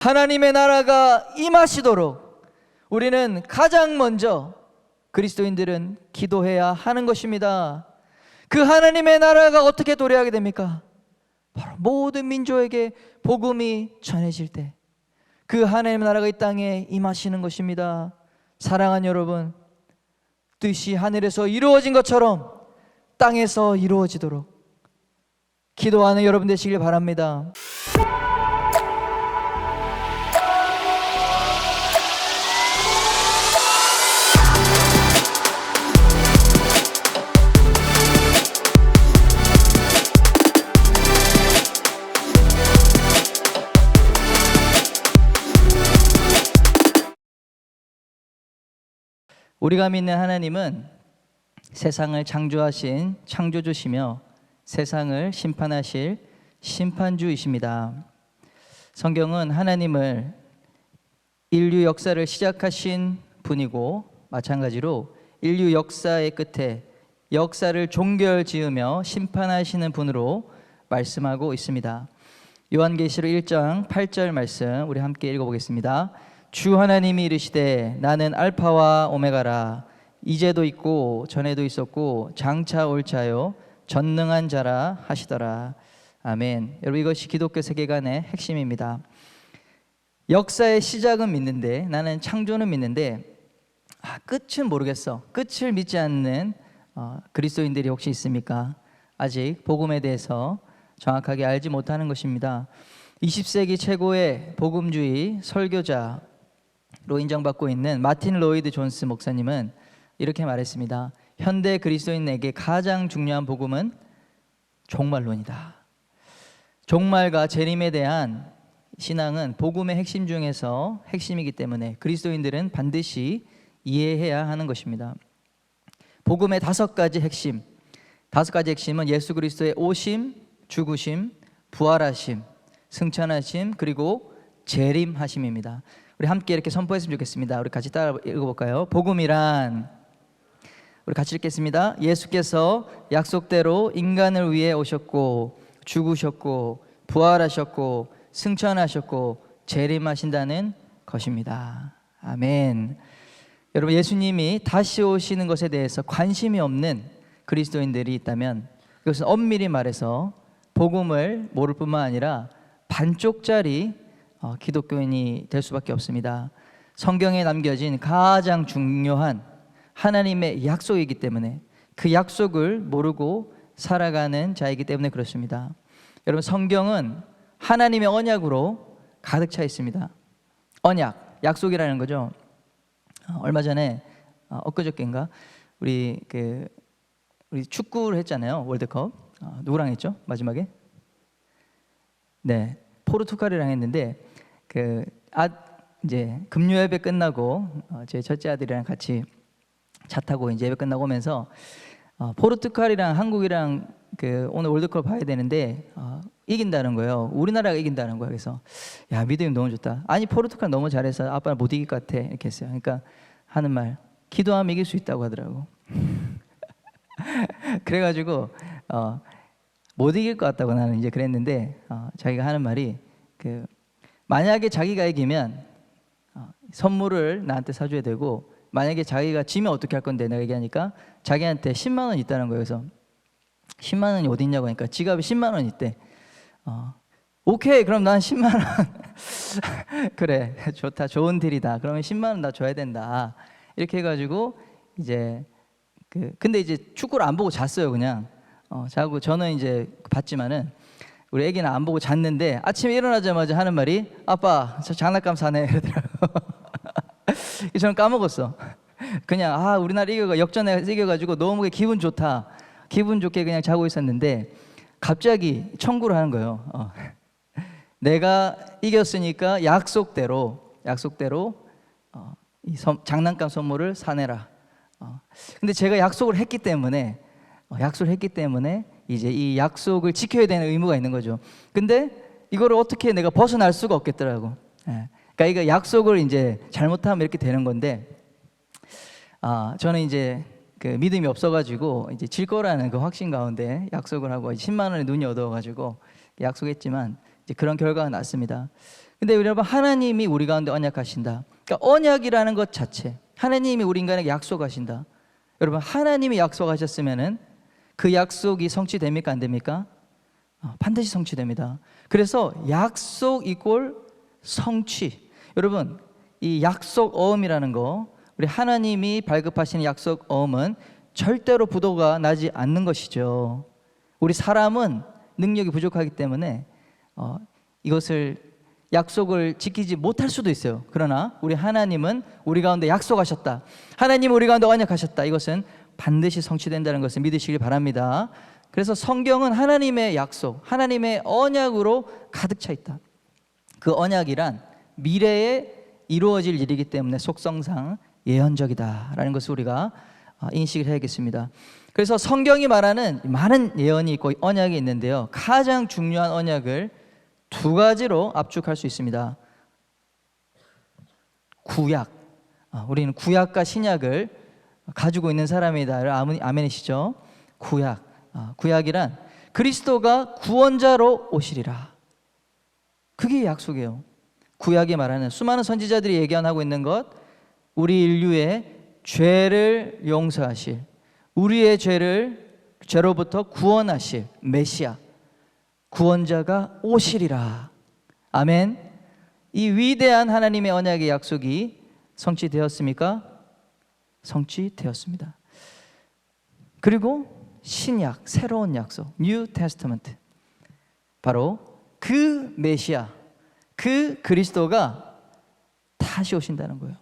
하나님의 나라가 임하시도록 우리는 가장 먼저 그리스도인들은 기도해야 하는 것입니다. 그 하나님의 나라가 어떻게 도래하게 됩니까? 바로 모든 민족에게 복음이 전해질 때 그 하나님의 나라가 이 땅에 임하시는 것입니다. 사랑하는 여러분, 뜻이 하늘에서 이루어진 것처럼 땅에서 이루어지도록 기도하는 여러분 되시길 바랍니다. 우리가 믿는 하나님은 세상을 창조하신 창조주시며 세상을 심판하실 심판주이십니다. 성경은 하나님을 인류 역사를 시작하신 분이고 마찬가지로 인류 역사의 끝에 역사를 종결지으며 심판하시는 분으로 말씀하고 있습니다. 요한계시록 1장 8절 말씀 우리 함께 읽어보겠습니다. 주 하나님이 이르시되 나는 알파와 오메가라, 이제도 있고 전에도 있었고 장차 올 자요 전능한 자라 하시더라. 아멘. 여러분, 이것이 기독교 세계관의 핵심입니다. 역사의 시작은 믿는데, 나는 창조는 믿는데 끝은 모르겠어. 끝을 믿지 않는 그리스도인들이 혹시 있습니까? 아직 복음에 대해서 정확하게 알지 못하는 것입니다. 20세기 최고의 복음주의 설교자 로 인정받고 있는 마틴 로이드 존스 목사님은 이렇게 말했습니다. 현대 그리스도인에게 가장 중요한 복음은 종말론이다. 종말과 재림에 대한 신앙은 복음의 핵심 중에서 핵심이기 때문에 그리스도인들은 반드시 이해해야 하는 것입니다. 복음의 다섯 가지 핵심은 예수 그리스도의 오심, 죽으심, 부활하심, 승천하심, 그리고 재림하심입니다. 우리 함께 이렇게 선포했으면 좋겠습니다. 우리 같이 따라 읽어볼까요? 복음이란, 우리 같이 읽겠습니다. 예수께서 약속대로 인간을 위해 오셨고 죽으셨고 부활하셨고 승천하셨고 재림하신다는 것입니다. 아멘. 여러분, 예수님이 다시 오시는 것에 대해서 관심이 없는 그리스도인들이 있다면 이것은 엄밀히 말해서 복음을 모를 뿐만 아니라 반쪽짜리 기독교인이 될 수밖에 없습니다. 성경에 남겨진 가장 중요한 하나님의 약속이기 때문에 그 약속을 모르고 살아가는 자이기 때문에 그렇습니다. 여러분, 성경은 하나님의 언약으로 가득 차 있습니다. 언약, 약속이라는 거죠. 얼마 전에 엊그저께인가 우리 축구를 했잖아요. 월드컵. 누구랑 했죠? 마지막에? 네, 포르투갈이랑 했는데 이제 금요 예배 끝나고 제 첫째 아들이랑 같이 차 타고 이제 예배 끝나고 오면서 포르투갈이랑 한국이랑 오늘 월드컵 봐야 되는데 이긴다는 거예요. 우리나라가 이긴다는 거예요. 그래서 야, 믿음이 너무 좋다. 아니, 포르투갈 너무 잘해서 아빠는 못 이길 것 같아 이렇게 했어요. 그러니까 하는 말, 기도하면 이길 수 있다고 하더라고. 그래가지고 못 이길 것 같다고 나는 이제 그랬는데 자기가 하는 말이 만약에 자기가 이기면 선물을 나한테 사줘야 되고 만약에 자기가 지면 어떻게 할 건데 내가 얘기하니까 자기한테 10만 원 있다는 거예요. 그래서 10만 원이 어디 있냐고 하니까 지갑에 10만 원 있대. 오케이, 그럼 난 10만 원 그래, 좋다, 좋은 딜이다. 그러면 10만 원 나 줘야 된다. 이렇게 해가지고 이제 근데 이제 축구를 안 보고 잤어요. 그냥 자고 저는 이제 봤지만은 우리 애기는 안 보고 잤는데 아침에 일어나자마자 하는 말이 아빠 저 장난감 사네 이러더라고요. 저는 까먹었어. 그냥 우리나라 역전에 이겨가지고 너무 기분 좋다, 기분 좋게 그냥 자고 있었는데 갑자기 청구를 하는 거예요. 내가 이겼으니까 약속대로 이 장난감 선물을 사내라. 근데 제가 약속을 했기 때문에 이제 이 약속을 지켜야 되는 의무가 있는 거죠. 근데 이거를 어떻게 내가 벗어날 수가 없겠더라고. 그러니까 이거 약속을 이제 잘못하면 이렇게 되는 건데 저는 이제 믿음이 없어가지고 이제 질 거라는 그 확신 가운데 약속을 하고 10만 원에 눈이 어두워가지고 약속했지만 이제 그런 결과가 났습니다. 근데 여러분, 하나님이 우리 가운데 언약하신다. 그러니까 언약이라는 것 자체, 하나님이 우리 인간에게 약속하신다. 여러분, 하나님이 약속하셨으면은 그 약속이 성취됩니까? 안 됩니까? 반드시 성취됩니다. 그래서 약속 이꼴 성취. 여러분, 이 약속 어음이라는 거, 우리 하나님이 발급하시는 약속 어음은 절대로 부도가 나지 않는 것이죠. 우리 사람은 능력이 부족하기 때문에 이것을 약속을 지키지 못할 수도 있어요. 그러나 우리 하나님은 우리 가운데 약속하셨다. 하나님은 우리 가운데 언약하셨다. 이것은 반드시 성취된다는 것을 믿으시길 바랍니다. 그래서 성경은 하나님의 약속, 하나님의 언약으로 가득 차 있다. 그 언약이란 미래에 이루어질 일이기 때문에 속성상 예언적이다라는 것을 우리가 인식을 해야겠습니다. 그래서 성경이 말하는 많은 예언이 있고 언약이 있는데요, 가장 중요한 언약을 두 가지로 압축할 수 있습니다. 구약, 우리는 구약과 신약을 가지고 있는 사람이다. 아멘이시죠? 구약, 구약이란 그리스도가 구원자로 오시리라. 그게 약속이에요. 구약이 말하는, 수많은 선지자들이 예견하고 있는 것, 우리 인류의 죄를 용서하실, 우리의 죄로부터 구원하실 메시아, 구원자가 오시리라. 아멘. 이 위대한 하나님의 언약의 약속이 성취되었습니까? 성취되었습니다. 그리고 신약, 새로운 약속, New Testament, 바로 그 메시아, 그 그리스도가 다시 오신다는 거예요.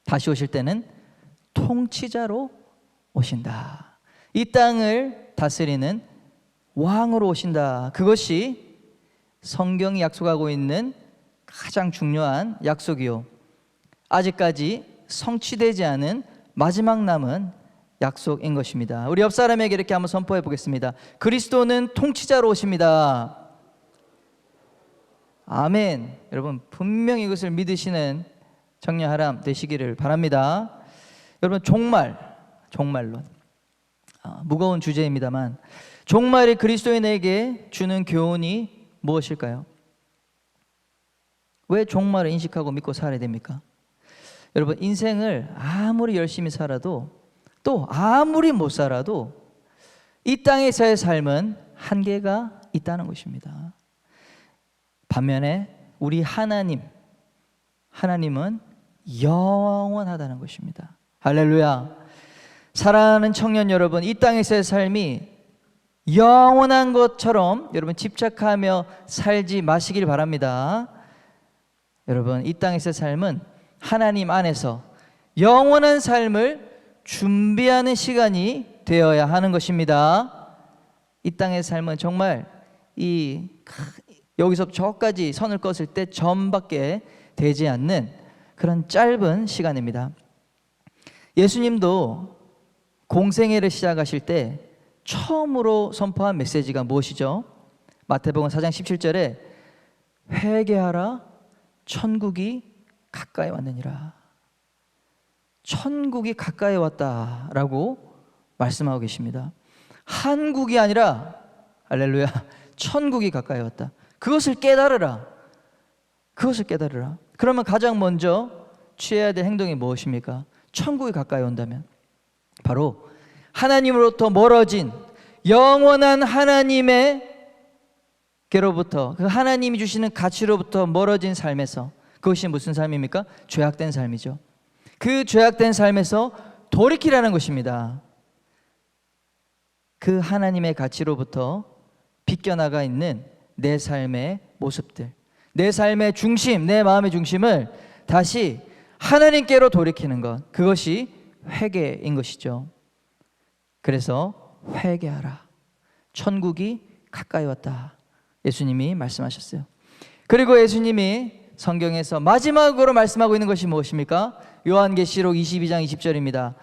다시 오실 때는 통치자로 오신다. 이 땅을 다스리는 왕으로 오신다. 그것이 성경이 약속하고 있는 가장 중요한 약속이요, 아직까지 성취되지 않은 마지막 남은 약속인 것입니다. 우리 옆 사람에게 이렇게 한번 선포해 보겠습니다. 그리스도는 통치자로 오십니다. 아멘. 여러분, 분명히 이것을 믿으시는 청년하람 되시기를 바랍니다. 여러분, 종말론, 무거운 주제입니다만, 종말이 그리스도인에게 주는 교훈이 무엇일까요? 왜 종말을 인식하고 믿고 살아야 됩니까? 여러분, 인생을 아무리 열심히 살아도, 또 아무리 못 살아도 이 땅에서의 삶은 한계가 있다는 것입니다. 반면에 우리 하나님은 영원하다는 것입니다. 할렐루야. 사랑하는 청년 여러분, 이 땅에서의 삶이 영원한 것처럼 여러분 집착하며 살지 마시길 바랍니다. 여러분, 이 땅에서의 삶은 하나님 안에서 영원한 삶을 준비하는 시간이 되어야 하는 것입니다. 이 땅의 삶은 정말 여기서 저까지 선을 껐을 때 점밖에 되지 않는 그런 짧은 시간입니다. 예수님도 공생애를 시작하실 때 처음으로 선포한 메시지가 무엇이죠? 마태복음 4장 17절에 회개하라, 천국이 가까이 왔느니라. 천국이 가까이 왔다라고 말씀하고 계십니다. 한국이 아니라, 할렐루야, 천국이 가까이 왔다. 그것을 깨달으라. 그러면 가장 먼저 취해야 될 행동이 무엇입니까? 천국이 가까이 온다면 바로 하나님으로부터 멀어진 영원한 하나님께로부터, 그 하나님이 주시는 가치로부터 멀어진 삶에서, 그것이 무슨 삶입니까? 죄악된 삶이죠. 그 죄악된 삶에서 돌이키라는 것입니다. 그 하나님의 가치로부터 비껴나가 있는 내 삶의 모습들, 내 삶의 중심, 내 마음의 중심을 다시 하나님께로 돌이키는 것, 그것이 회개인 것이죠. 그래서 회개하라, 천국이 가까이 왔다, 예수님이 말씀하셨어요. 그리고 예수님이 성경에서 마지막으로 말씀하고 있는 것이 무엇입니까? 요한계시록 22장 20절입니다.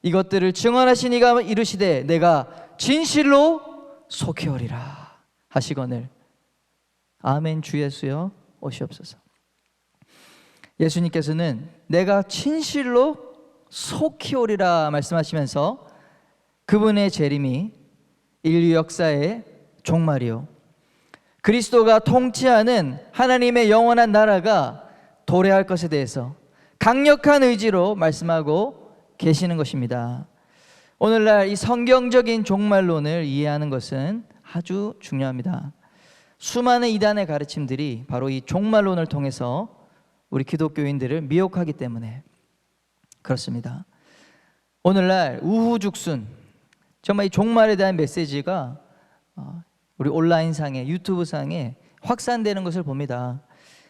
이것들을 증언하신 이가 이르시되 내가 진실로 속히 오리라 하시거늘. 아멘. 주 예수여 오시옵소서. 예수님께서는 내가 진실로 속히 오리라 말씀하시면서 그분의 재림이 인류 역사의 종말이요, 그리스도가 통치하는 하나님의 영원한 나라가 도래할 것에 대해서 강력한 의지로 말씀하고 계시는 것입니다. 오늘날 이 성경적인 종말론을 이해하는 것은 아주 중요합니다. 수많은 이단의 가르침들이 바로 이 종말론을 통해서 우리 기독교인들을 미혹하기 때문에 그렇습니다. 오늘날 우후죽순, 정말 이 종말에 대한 메시지가 우리 온라인상에, 유튜브상에 확산되는 것을 봅니다.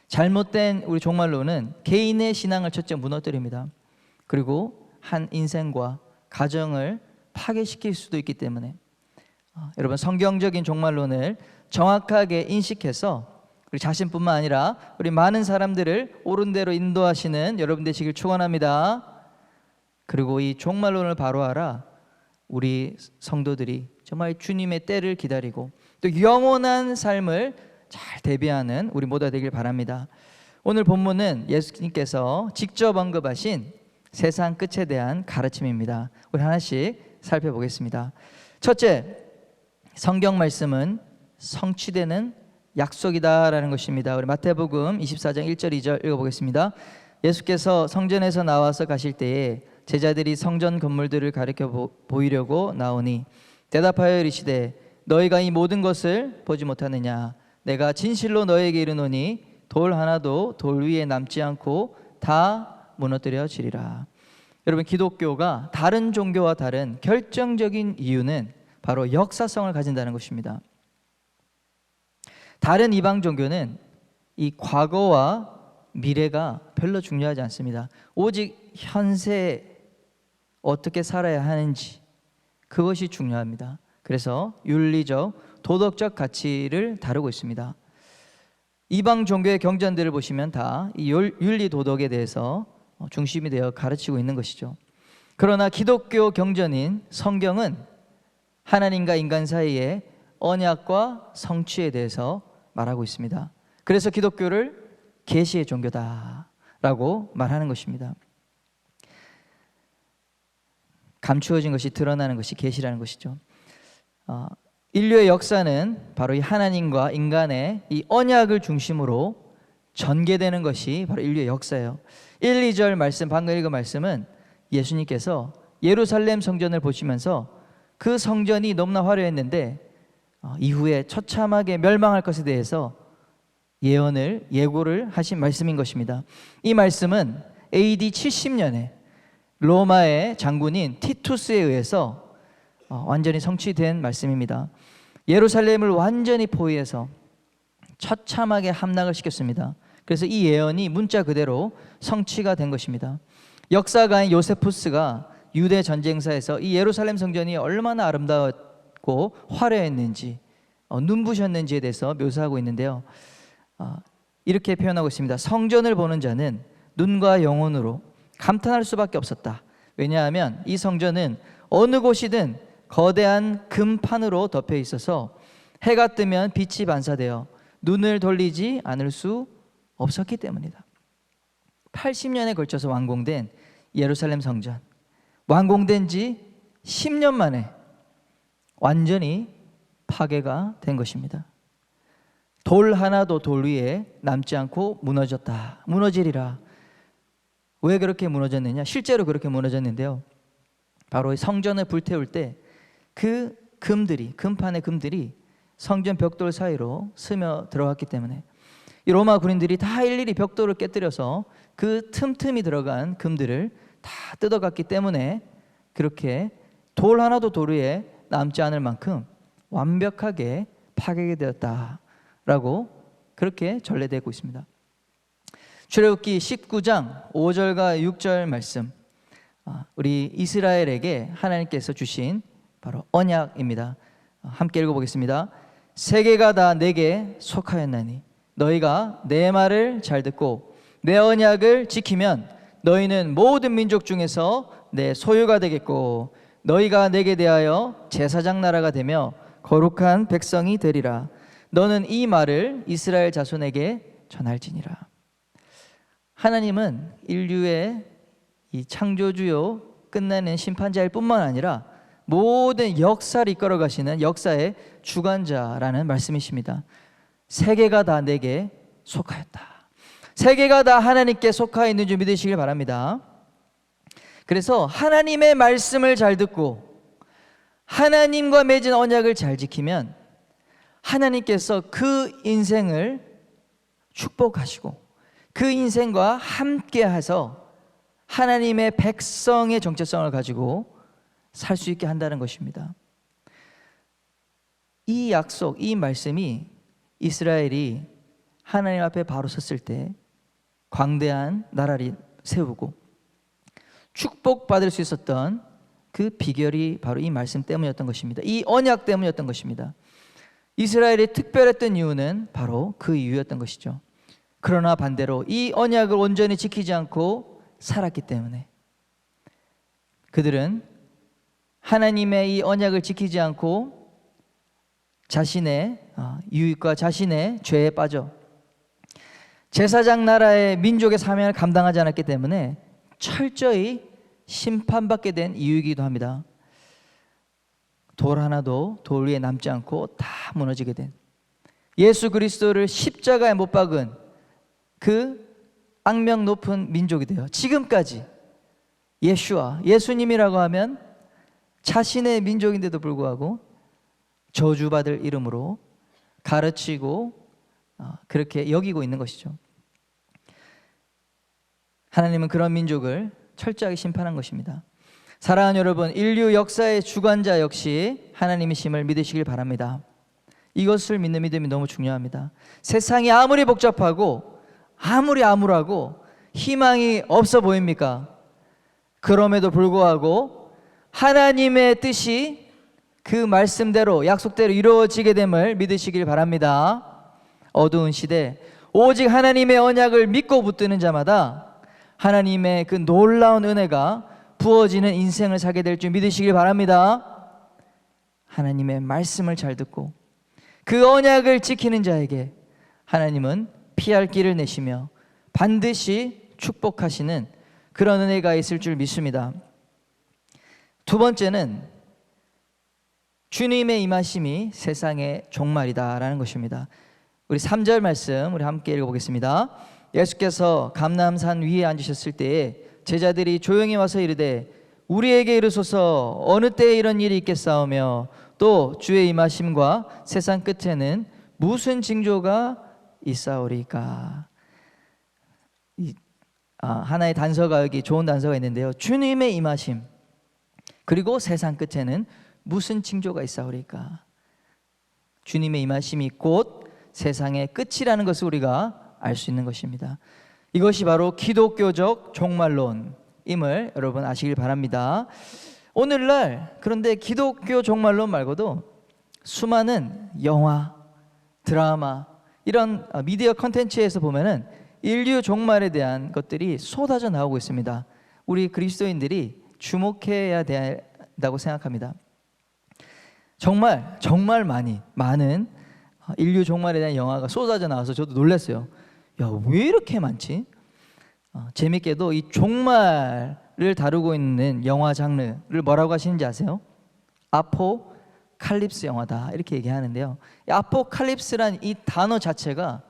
잘못된 우리 종말론은 개인의 신앙을 첫째 무너뜨립니다. 그리고 한 인생과 가정을 파괴시킬 수도 있기 때문에 여러분, 성경적인 종말론을 정확하게 인식해서 우리 자신뿐만 아니라 우리 많은 사람들을 옳은 대로 인도하시는 여러분 되시길 축원합니다. 그리고 이 종말론을 바로하라 우리 성도들이 정말 주님의 때를 기다리고 또 영원한 삶을 잘 대비하는 우리 모두가 되길 바랍니다. 오늘 본문은 예수님께서 직접 언급하신 세상 끝에 대한 가르침입니다. 우리 하나씩 살펴보겠습니다. 첫째, 성경 말씀은 성취되는 약속이다라는 것입니다. 우리 마태복음 24장 1절 2절 읽어보겠습니다. 예수께서 성전에서 나와서 가실 때에 제자들이 성전 건물들을 가리켜 보이려고 나오니 대답하여 이르시되 너희가 이 모든 것을 보지 못하느냐? 내가 진실로 너희에게 이르노니 돌 하나도 돌 위에 남지 않고 다 무너뜨려지리라. 여러분, 기독교가 다른 종교와 다른 결정적인 이유는 바로 역사성을 가진다는 것입니다. 다른 이방 종교는 이 과거와 미래가 별로 중요하지 않습니다. 오직 현세에 어떻게 살아야 하는지, 그것이 중요합니다. 그래서 윤리적, 도덕적 가치를 다루고 있습니다. 이방 종교의 경전들을 보시면 다 이 윤리 도덕에 대해서 중심이 되어 가르치고 있는 것이죠. 그러나 기독교 경전인 성경은 하나님과 인간 사이의 언약과 성취에 대해서 말하고 있습니다. 그래서 기독교를 계시의 종교다라고 말하는 것입니다. 감추어진 것이 드러나는 것이 계시라는 것이죠. 인류의 역사는 바로 이 하나님과 인간의 이 언약을 중심으로 전개되는 것이 바로 인류의 역사예요. 1, 2절 말씀, 방금 읽은 말씀은 예수님께서 예루살렘 성전을 보시면서 그 성전이 너무나 화려했는데 이후에 처참하게 멸망할 것에 대해서 예고를 하신 말씀인 것입니다. 이 말씀은 AD 70년에 로마의 장군인 티투스에 의해서 완전히 성취된 말씀입니다. 예루살렘을 완전히 포위해서 처참하게 함락을 시켰습니다. 그래서 이 예언이 문자 그대로 성취가 된 것입니다. 역사가인 요세푸스가 유대 전쟁사에서 이 예루살렘 성전이 얼마나 아름다웠고 화려했는지, 눈부셨는지에 대해서 묘사하고 있는데요. 이렇게 표현하고 있습니다. 성전을 보는 자는 눈과 영혼으로 감탄할 수밖에 없었다. 왜냐하면 이 성전은 어느 곳이든 거대한 금판으로 덮여 있어서 해가 뜨면 빛이 반사되어 눈을 돌리지 않을 수 없었기 때문이다. 80년에 걸쳐서 완공된 예루살렘 성전, 완공된 지 10년 만에 완전히 파괴가 된 것입니다. 돌 하나도 돌 위에 남지 않고 무너지리라. 왜 그렇게 무너졌느냐? 실제로 그렇게 무너졌는데요. 바로 성전을 불태울 때 그 금판의 금들이 성전 벽돌 사이로 스며 들어갔기 때문에 이 로마 군인들이 다 일일이 벽돌을 깨뜨려서 그 틈틈이 들어간 금들을 다 뜯어갔기 때문에 그렇게 돌 하나도 돌 위에 남지 않을 만큼 완벽하게 파괴되었다라고 그렇게 전례되고 있습니다. 출애굽기 19장 5절과 6절 말씀, 우리 이스라엘에게 하나님께서 주신 바로 언약입니다. 함께 읽어보겠습니다. 세계가 다 내게 속하였나니 너희가 내 말을 잘 듣고 내 언약을 지키면 너희는 모든 민족 중에서 내 소유가 되겠고 너희가 내게 대하여 제사장 나라가 되며 거룩한 백성이 되리라. 너는 이 말을 이스라엘 자손에게 전할지니라. 하나님은 인류의 이 창조주요 끝나는 심판자일 뿐만 아니라 모든 역사를 이끌어 가시는 역사의 주관자라는 말씀이십니다. 세계가 다 내게 속하였다. 세계가 다 하나님께 속하여 있는 줄 믿으시길 바랍니다. 그래서 하나님의 말씀을 잘 듣고 하나님과 맺은 언약을 잘 지키면 하나님께서 그 인생을 축복하시고 그 인생과 함께 해서 하나님의 백성의 정체성을 가지고 살 수 있게 한다는 것입니다. 이 약속, 이 말씀이 이스라엘이 하나님 앞에 바로 섰을 때 광대한 나라를 세우고 축복받을 수 있었던 그 비결이 바로 이 말씀 때문이었던 것입니다. 이 언약 때문이었던 것입니다. 이스라엘이 특별했던 이유는 바로 그 이유였던 것이죠. 그러나 반대로 이 언약을 온전히 지키지 않고 살았기 때문에 그들은 하나님의 이 언약을 지키지 않고 자신의 유익과 자신의 죄에 빠져 제사장 나라의 민족의 사명을 감당하지 않았기 때문에 철저히 심판받게 된 이유이기도 합니다. 돌 하나도 돌 위에 남지 않고 다 무너지게 된 예수 그리스도를 십자가에 못 박은 그 악명 높은 민족이 되어 지금까지 예수님이라고 하면 자신의 민족인데도 불구하고 저주받을 이름으로 가르치고 그렇게 여기고 있는 것이죠. 하나님은 그런 민족을 철저하게 심판한 것입니다. 사랑하는 여러분, 인류 역사의 주관자 역시 하나님이심을 믿으시길 바랍니다. 이것을 믿는 믿음이 너무 중요합니다. 세상이 아무리 복잡하고 아무리 암울하고 희망이 없어 보입니까? 그럼에도 불구하고 하나님의 뜻이 그 말씀대로 약속대로 이루어지게 됨을 믿으시길 바랍니다. 어두운 시대 오직 하나님의 언약을 믿고 붙드는 자마다 하나님의 그 놀라운 은혜가 부어지는 인생을 살게 될 줄 믿으시길 바랍니다. 하나님의 말씀을 잘 듣고 그 언약을 지키는 자에게 하나님은 피할 길을 내시며 반드시 축복하시는 그런 은혜가 있을 줄 믿습니다. 두 번째는 주님의 임하심이 세상의 종말이다라는 것입니다. 우리 3절 말씀 우리 함께 읽어보겠습니다. 예수께서 감람산 위에 앉으셨을 때에 제자들이 조용히 와서 이르되 우리에게 이르소서 어느 때에 이런 일이 있겠사오며 또 주의 임하심과 세상 끝에는 무슨 징조가 있사오리까. 하나의 단서가 여기 좋은 단서가 있는데요. 주님의 임하심 그리고 세상 끝에는 무슨 징조가 있사오리까. 주님의 임하심이 곧 세상의 끝이라는 것을 우리가 알 수 있는 것입니다. 이것이 바로 기독교적 종말론임을 여러분 아시길 바랍니다. 오늘날 그런데 기독교 종말론 말고도 수많은 영화, 드라마 이런 미디어 컨텐츠에서 보면은 인류 종말에 대한 것들이 쏟아져 나오고 있습니다. 우리 그리스도인들이 주목해야 된다고 생각합니다. 정말 많은 인류 종말에 대한 영화가 쏟아져 나와서 저도 놀랐어요. 야, 왜 이렇게 많지? 재밌게도 이 종말을 다루고 있는 영화 장르를 뭐라고 하시는지 아세요? 아포칼립스 영화다 이렇게 얘기하는데요. 이 아포칼립스란 이 단어 자체가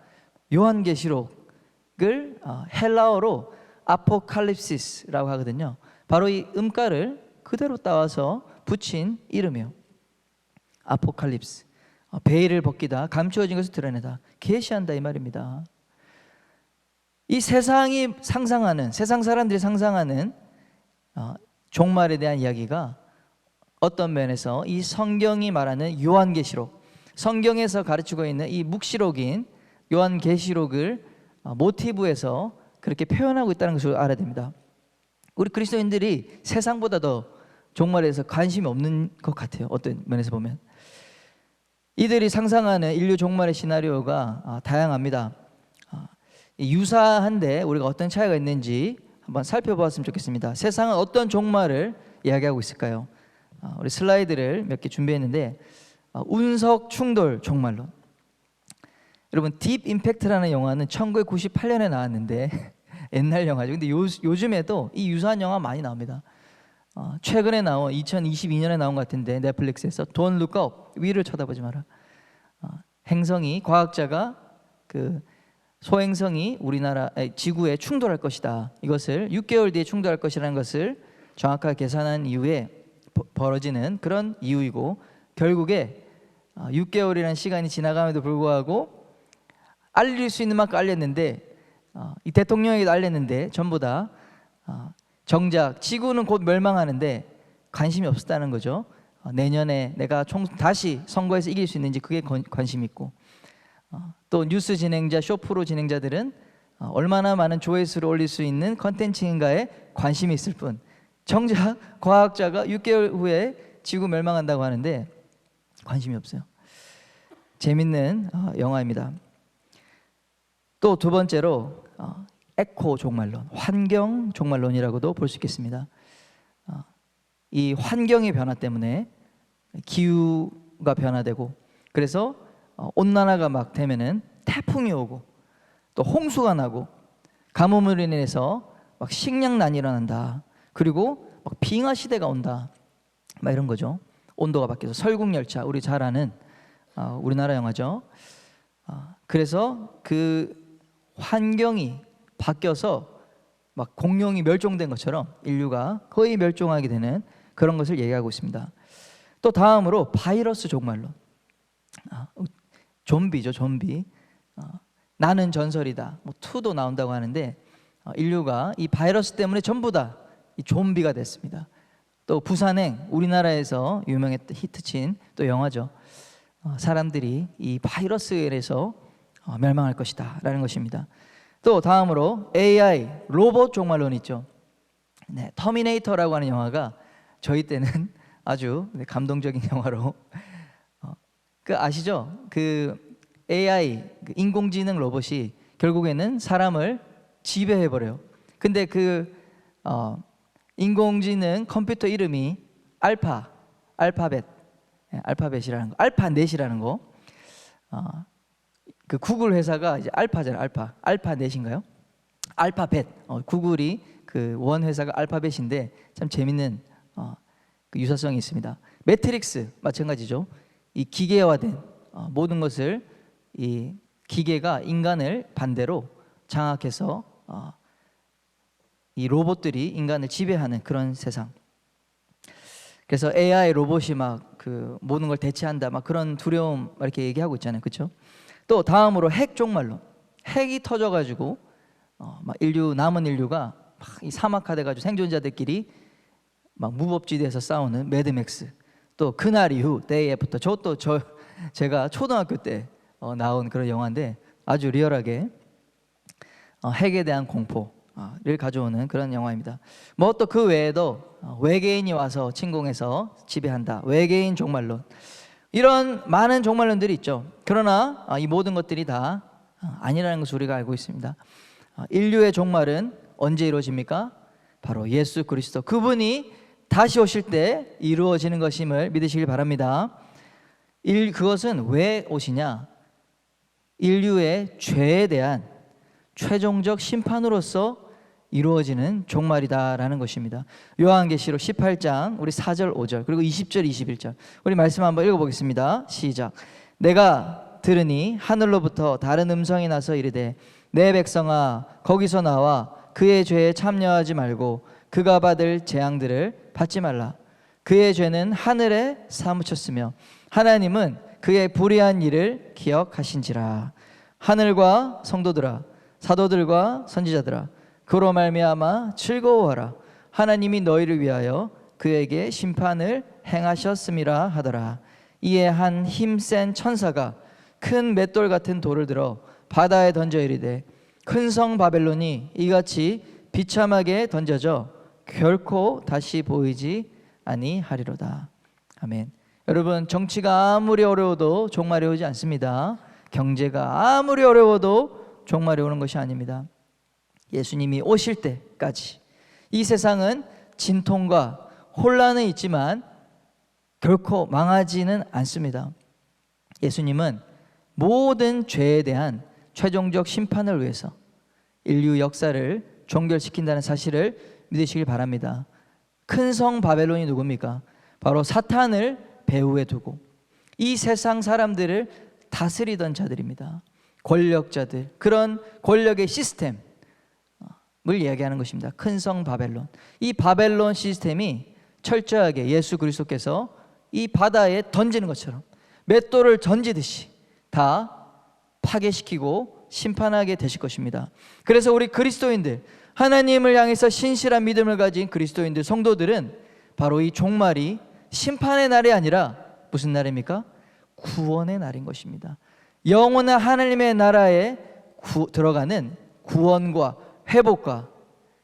요한계시록을 헬라어로 아포칼립시스라고 하거든요. 바로 이 음가를 그대로 따와서 붙인 이름이에요. 아포칼립스, 베일을 벗기다, 감추어진 것을 드러내다, 계시한다 이 말입니다. 이 세상이 상상하는, 세상 사람들이 상상하는 종말에 대한 이야기가 어떤 면에서 이 성경이 말하는 요한계시록, 성경에서 가르치고 있는 이 묵시록인 요한계시록을 모티브에서 그렇게 표현하고 있다는 것을 알아야 됩니다. 우리 그리스도인들이 세상보다 더 종말에 대해서 관심이 없는 것 같아요. 어떤 면에서 보면 이들이 상상하는 인류 종말의 시나리오가 다양합니다. 유사한데 우리가 어떤 차이가 있는지 한번 살펴보았으면 좋겠습니다. 세상은 어떤 종말을 이야기하고 있을까요? 우리 슬라이드를 몇 개 준비했는데 운석 충돌 종말론. 여러분 딥 임팩트라는 영화는 1998년에 나왔는데 옛날 영화죠. 근데 요즘에도 이 유사한 영화 많이 나옵니다. 최근에 나온 2022년에 나온 것 같은데 넷플릭스에서 Don't Look Up, 위를 쳐다보지 마라. 행성이 과학자가 그 소행성이 우리나라 지구에 충돌할 것이다. 이것을 6개월 뒤에 충돌할 것이라는 것을 정확하게 계산한 이후에 벌어지는 그런 이유이고, 결국에 6개월이라는 시간이 지나감에도 불구하고 알릴 수 있는 만큼 알렸는데, 이 대통령에게도 알렸는데 전부 다 정작 지구는 곧 멸망하는데 관심이 없었다는 거죠. 내년에 내가 다시 선거에서 이길 수 있는지 그게 관심이 있고, 또 뉴스 진행자, 쇼프로 진행자들은 얼마나 많은 조회수를 올릴 수 있는 컨텐츠인가에 관심이 있을 뿐, 정작 과학자가 6개월 후에 지구 멸망한다고 하는데 관심이 없어요. 재밌는 영화입니다. 또 두 번째로 에코 종말론, 환경 종말론이라고도 볼 수 있겠습니다. 이 환경의 변화 때문에 기후가 변화되고, 그래서 온난화가 막 되면은 태풍이 오고 또 홍수가 나고 가뭄으로 인해서 막 식량난이 일어난다. 그리고 막 빙하 시대가 온다. 막 이런 거죠. 온도가 바뀌어서 설국열차, 우리 잘 아는 우리나라 영화죠. 그래서 그 환경이 바뀌어서 막 공룡이 멸종된 것처럼 인류가 거의 멸종하게 되는 그런 것을 얘기하고 있습니다. 또 다음으로 바이러스 종말론. 좀비죠, 좀비. 나는 전설이다. 뭐 2도 나온다고 하는데 인류가 이 바이러스 때문에 전부 다 이 좀비가 됐습니다. 또 부산행, 우리나라에서 유명했던 히트친 또 영화죠. 사람들이 이 바이러스에 의해서 멸망할 것이다 라는 것입니다. 또 다음으로 AI, 로봇 종말론 있죠. 네, 터미네이터라고 하는 영화가 저희 때는 아주 감동적인 영화로 그 아시죠? 그 AI, 그 인공지능 로봇이 결국에는 사람을 지배해 버려요. 근데 그 인공지능 컴퓨터 이름이 알파벳이라는 거, 알파넷이라는 거. 그 구글 회사가 이제 알파잖아요. 알파넷인가요? 알파벳. 구글이 그 원 회사가 알파벳인데 참 재밌는 그 유사성이 있습니다. 매트릭스 마찬가지죠. 이 기계화된 모든 것을 이 기계가 인간을 반대로 장악해서 이 로봇들이 인간을 지배하는 그런 세상. 그래서 AI 로봇이 막 그 모든 걸 대체한다, 막 그런 두려움 막 이렇게 얘기하고 있잖아요, 그렇죠? 또 다음으로 핵 종말론. 핵이 터져가지고 막 남은 인류가 막 이 사막화 돼가지고 생존자들끼리 막 무법지대에서 싸우는 매드맥스. 또 그날 이후, 데이 애프터. 제가 초등학교 때 나온 그런 영화인데 아주 리얼하게 핵에 대한 공포를 가져오는 그런 영화입니다. 뭐 또 그 외에도 외계인이 와서 침공해서 지배한다, 외계인 종말론, 이런 많은 종말론들이 있죠. 그러나 이 모든 것들이 다 아니라는 것을 우리가 알고 있습니다. 인류의 종말은 언제 이루어집니까? 바로 예수 그리스도, 그분이 다시 오실 때 이루어지는 것임을 믿으시길 바랍니다. 그것은 왜 오시냐? 인류의 죄에 대한 최종적 심판으로서 이루어지는 종말이다라는 것입니다. 요한계시록 18장 우리 4절 5절 그리고 20절 21절 우리 말씀 한번 읽어보겠습니다. 시작. 내가 들으니 하늘로부터 다른 음성이 나서 이르되 내 백성아 거기서 나와 그의 죄에 참여하지 말고 그가 받을 재앙들을 받지 말라. 그의 죄는 하늘에 사무쳤으며 하나님은 그의 불의한 일을 기억하신지라. 하늘과 성도들아, 사도들과 선지자들아, 그로 말미암아 즐거워하라. 하나님이 너희를 위하여 그에게 심판을 행하셨음이라 하더라. 이에 한 힘센 천사가 큰 맷돌 같은 돌을 들어 바다에 던져 이르되 큰 성 바벨론이 이같이 비참하게 던져져 결코 다시 보이지 아니하리로다. 아멘. 여러분, 정치가 아무리 어려워도 종말이 오지 않습니다. 경제가 아무리 어려워도 종말이 오는 것이 아닙니다. 예수님이 오실 때까지 이 세상은 진통과 혼란은 있지만 결코 망하지는 않습니다. 예수님은 모든 죄에 대한 최종적 심판을 위해서 인류 역사를 종결시킨다는 사실을 믿으시길 바랍니다. 큰 성 바벨론이 누굽니까? 바로 사탄을 배후에 두고 이 세상 사람들을 다스리던 자들입니다. 권력자들, 그런 권력의 시스템을 이야기하는 것입니다. 큰 성 바벨론. 이 바벨론 시스템이 철저하게 예수 그리스도께서 이 바다에 던지는 것처럼 맷돌을 던지듯이 다 파괴시키고 심판하게 되실 것입니다. 그래서 우리 그리스도인들, 하나님을 향해서 신실한 믿음을 가진 그리스도인들, 성도들은 바로 이 종말이 심판의 날이 아니라 무슨 날입니까? 구원의 날인 것입니다. 영원한 하나님의 나라에 들어가는 구원과 회복과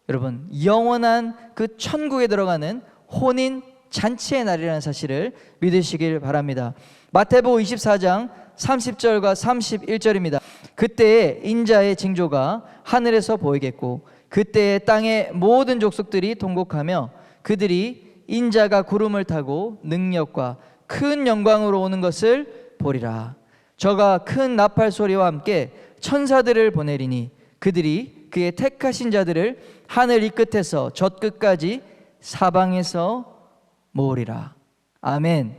여러분 영원한 그 천국에 들어가는 혼인 잔치의 날이라는 사실을 믿으시길 바랍니다. 마태복음 24장 30절과 31절입니다. 그때에 인자의 징조가 하늘에서 보이겠고 그때에 땅의 모든 족속들이 통곡하며 그들이 인자가 구름을 타고 능력과 큰 영광으로 오는 것을 보리라. 저가 큰 나팔 소리와 함께 천사들을 보내리니 그들이 그의 택하신 자들을 하늘 이 끝에서 저 끝까지 사방에서 모으리라. 아멘.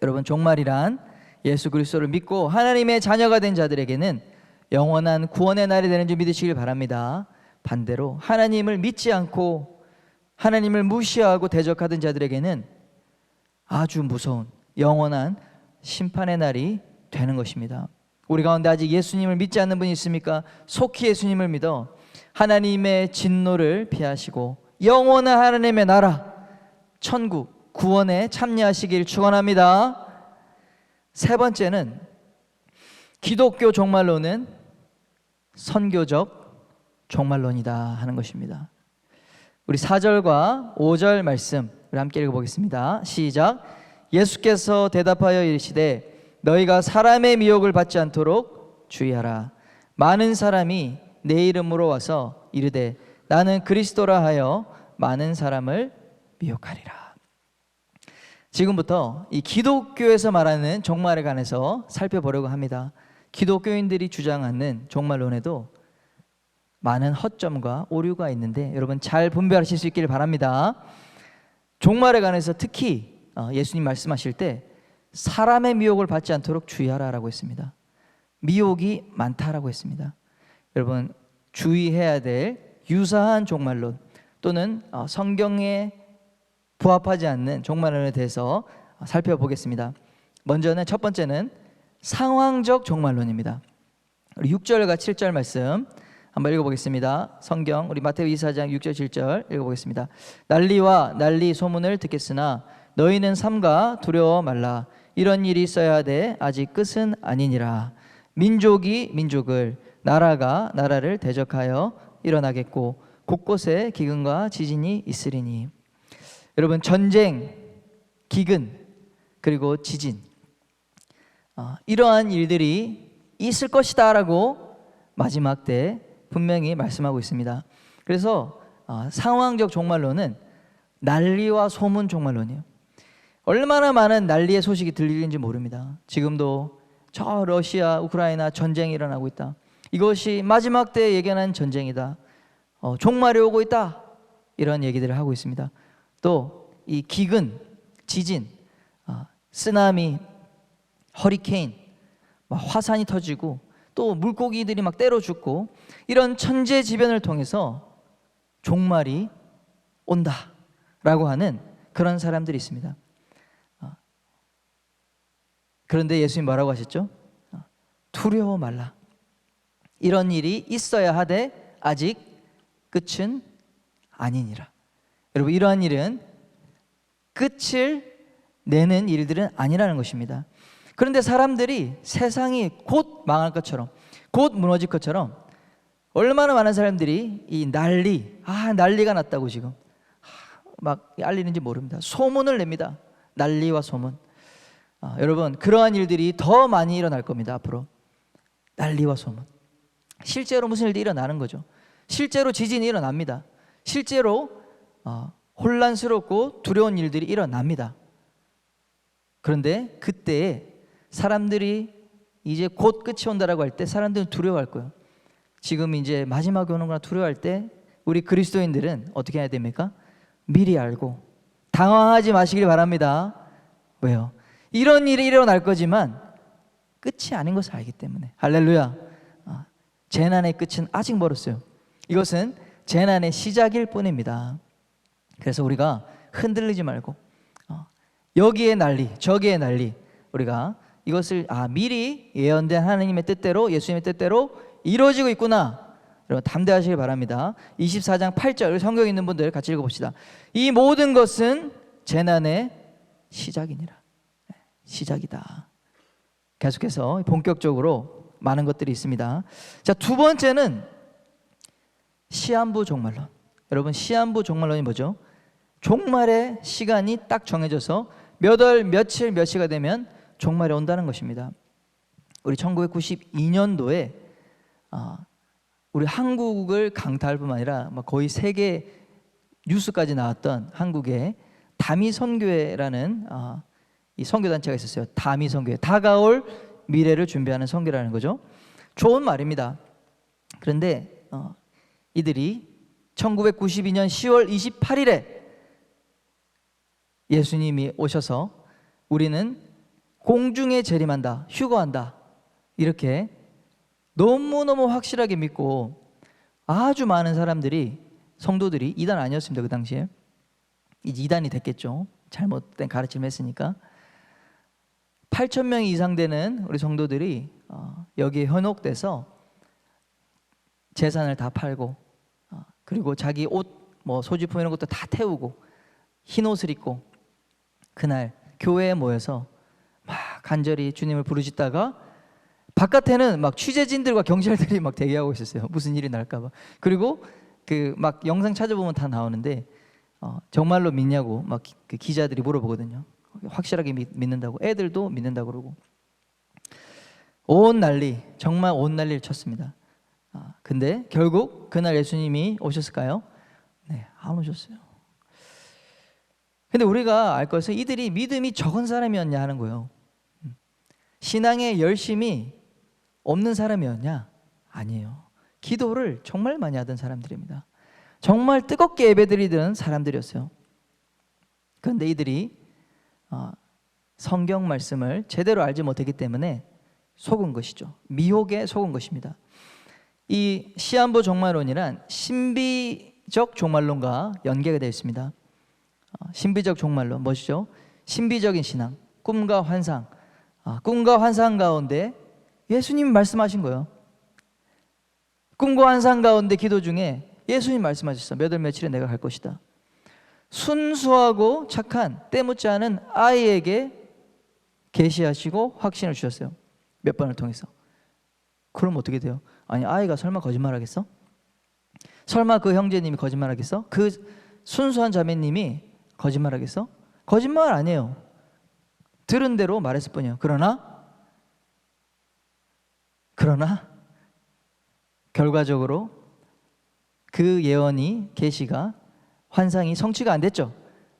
여러분, 종말이란 예수 그리스도를 믿고 하나님의 자녀가 된 자들에게는 영원한 구원의 날이 되는 줄 믿으시길 바랍니다. 반대로 하나님을 믿지 않고 하나님을 무시하고 대적하던 자들에게는 아주 무서운 영원한 심판의 날이 되는 것입니다. 우리 가운데 아직 예수님을 믿지 않는 분이 있습니까? 속히 예수님을 믿어 하나님의 진노를 피하시고 영원한 하나님의 나라, 천국, 구원에 참여하시길 축원합니다. 세 번째는 기독교 종말론은 선교적 종말론이다 하는 것입니다. 우리 4절과 5절 말씀 우리 함께 읽어보겠습니다. 시작. 예수께서 대답하여 이르시되 너희가 사람의 미혹을 받지 않도록 주의하라. 많은 사람이 내 이름으로 와서 이르되 나는 그리스도라 하여 많은 사람을 미혹하리라. 지금부터 이 기독교에서 말하는 종말에 관해서 살펴보려고 합니다. 기독교인들이 주장하는 종말론에도 많은 허점과 오류가 있는데 여러분 잘 분별하실 수 있기를 바랍니다. 종말에 관해서 특히 예수님 말씀하실 때 사람의 미혹을 받지 않도록 주의하라라고 했습니다. 미혹이 많다라고 했습니다. 여러분 주의해야 될 유사한 종말론 또는 성경에 부합하지 않는 종말론에 대해서 살펴보겠습니다. 먼저는 첫 번째는 상황적 종말론입니다. 우리 6절과 7절 말씀 한번 읽어보겠습니다. 성경 우리 마태복음 24장 6절 7절 읽어보겠습니다. 난리와 난리 소문을 듣겠으나 너희는 삼가 두려워 말라. 이런 일이 있어야 하되 아직 끝은 아니니라. 민족이 민족을 나라가 나라를 대적하여 일어나겠고 곳곳에 기근과 지진이 있으리니. 여러분 전쟁, 기근 그리고 지진 이러한 일들이 있을 것이다 라고 마지막 때 분명히 말씀하고 있습니다. 그래서 상황적 종말론은 난리와 소문 종말론이에요. 얼마나 많은 난리의 소식이 들리는지 모릅니다. 지금도 저 러시아, 우크라이나 전쟁이 일어나고 있다. 이것이 마지막 때에 예견한 전쟁이다. 종말이 오고 있다. 이런 얘기들을 하고 있습니다. 또 이 기근, 지진, 쓰나미, 허리케인, 화산이 터지고 또 물고기들이 막 때려 죽고 이런 천재지변을 통해서 종말이 온다라고 하는 그런 사람들이 있습니다. 그런데 예수님 뭐라고 하셨죠? 두려워 말라. 이런 일이 있어야 하되 아직 끝은 아니니라. 여러분 이러한 일은 끝을 내는 일들은 아니라는 것입니다. 그런데 사람들이 세상이 곧 망할 것처럼 곧 무너질 것처럼 얼마나 많은 사람들이 이 난리가 났다고 지금 막 알리는지 모릅니다. 소문을 냅니다. 난리와 소문. 여러분 그러한 일들이 더 많이 일어날 겁니다. 앞으로 난리와 소문. 실제로 무슨 일이 일어나는 거죠. 실제로 지진이 일어납니다. 실제로 혼란스럽고 두려운 일들이 일어납니다. 그런데 그때에 사람들이 이제 곧 끝이 온다라고 할 때 사람들은 두려워할 거예요. 지금 이제 마지막이 오는구나 두려워할 때 우리 그리스도인들은 어떻게 해야 됩니까? 미리 알고 당황하지 마시길 바랍니다. 왜요? 이런 일이 일어날 거지만 끝이 아닌 것을 알기 때문에. 할렐루야. 재난의 끝은 아직 멀었어요. 이것은 재난의 시작일 뿐입니다. 그래서 우리가 흔들리지 말고 여기에 난리 저기에 난리, 우리가 이것을 미리 예언된 하나님의 뜻대로, 예수님의 뜻대로 이루어지고 있구나, 여러분 담대하시길 바랍니다. 24장 8절 성경에 있는 분들 같이 읽어봅시다. 이 모든 것은 재난의 시작이니라. 시작이다. 계속해서 본격적으로 많은 것들이 있습니다. 자, 두 번째는 시한부 종말론. 여러분, 시한부 종말론이 뭐죠? 종말의 시간이 딱 정해져서 몇 월 며칠 몇 시가 되면 종말이 온다는 것입니다. 우리 1992년도에 우리 한국을 강타할 뿐만 아니라 거의 세계 뉴스까지 나왔던 한국의 다미선교회라는 이 선교단체가 있었어요. 다미선교회, 다가올 미래를 준비하는 선교라는 거죠. 좋은 말입니다. 그런데 이들이 1992년 10월 28일에 예수님이 오셔서 우리는 공중에 재림한다, 휴거한다, 이렇게 너무너무 확실하게 믿고 아주 많은 사람들이, 성도들이, 이단 아니었습니다. 그 당시에 이제 이단이 됐겠죠. 잘못된 가르침을 했으니까 8,000명 이상 되는 우리 성도들이 여기에 현혹돼서 재산을 다 팔고 그리고 자기 옷, 소지품 이런 것도 다 태우고 흰 옷을 입고 그날 교회에 모여서 막 간절히 주님을 부르짖다가 바깥에는 막 취재진들과 경찰들이 막 대기하고 있었어요. 무슨 일이 날까봐. 그리고 그 막 영상 찾아보면 다 나오는데 정말로 믿냐고 막 그 기자들이 물어보거든요. 확실하게 믿는다고, 애들도 믿는다고 그러고 온 난리, 정말 온 난리를 쳤습니다. 근데 결국 그날 예수님이 오셨을까요? 네, 안 오셨어요. 근데 우리가 알 것은 이들이 믿음이 적은 사람이었냐 하는 거예요. 신앙에 열심이 없는 사람이었냐? 아니에요. 기도를 정말 많이 하던 사람들입니다. 정말 뜨겁게 예배드리던 사람들이었어요. 그런데 이들이 성경 말씀을 제대로 알지 못했기 때문에 속은 것이죠. 미혹에 속은 것입니다. 이 시한부 종말론이란 신비적 종말론과 연계가 되어 있습니다. 신비적 종말론 뭐죠? 신비적인 신앙, 꿈과 환상. 꿈과 환상 가운데 예수님이 말씀하신 거예요. 꿈과 환상 가운데 기도 중에 예수님 말씀하셨어. 몇 월 며칠에 내가 갈 것이다. 순수하고 착한 때 묻지 않은 아이에게 계시하시고 확신을 주셨어요. 몇 번을 통해서. 그럼 어떻게 돼요? 아니, 아이가 설마 거짓말하겠어? 설마 그 형제님이 거짓말하겠어? 그 순수한 자매님이 거짓말하겠어? 거짓말 아니에요. 들은 대로 말했을 뿐이에요. 그러나 결과적으로 그 예언이, 계시가, 환상이 성취가 안 됐죠.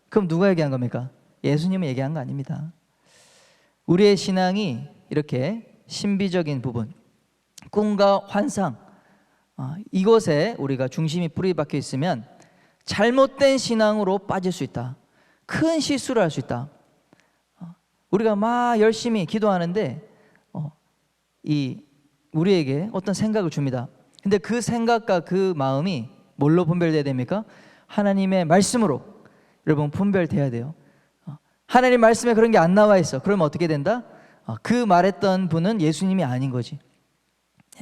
그럼 누가 얘기한 겁니까? 예수님이 얘기한 거 아닙니다. 우리의 신앙이 이렇게 신비적인 부분, 꿈과 환상, 이것에 우리가 중심이 뿌리 박혀 있으면 잘못된 신앙으로 빠질 수 있다. 큰 실수를 할 수 있다. 우리가 막 열심히 기도하는데 우리에게 어떤 생각을 줍니다. 근데 그 생각과 그 마음이 뭘로 분별돼야 됩니까? 하나님의 말씀으로 여러분 분별돼야 돼요. 하나님 말씀에 그런 게 안 나와 있어. 그러면 어떻게 된다? 그 말했던 분은 예수님이 아닌 거지.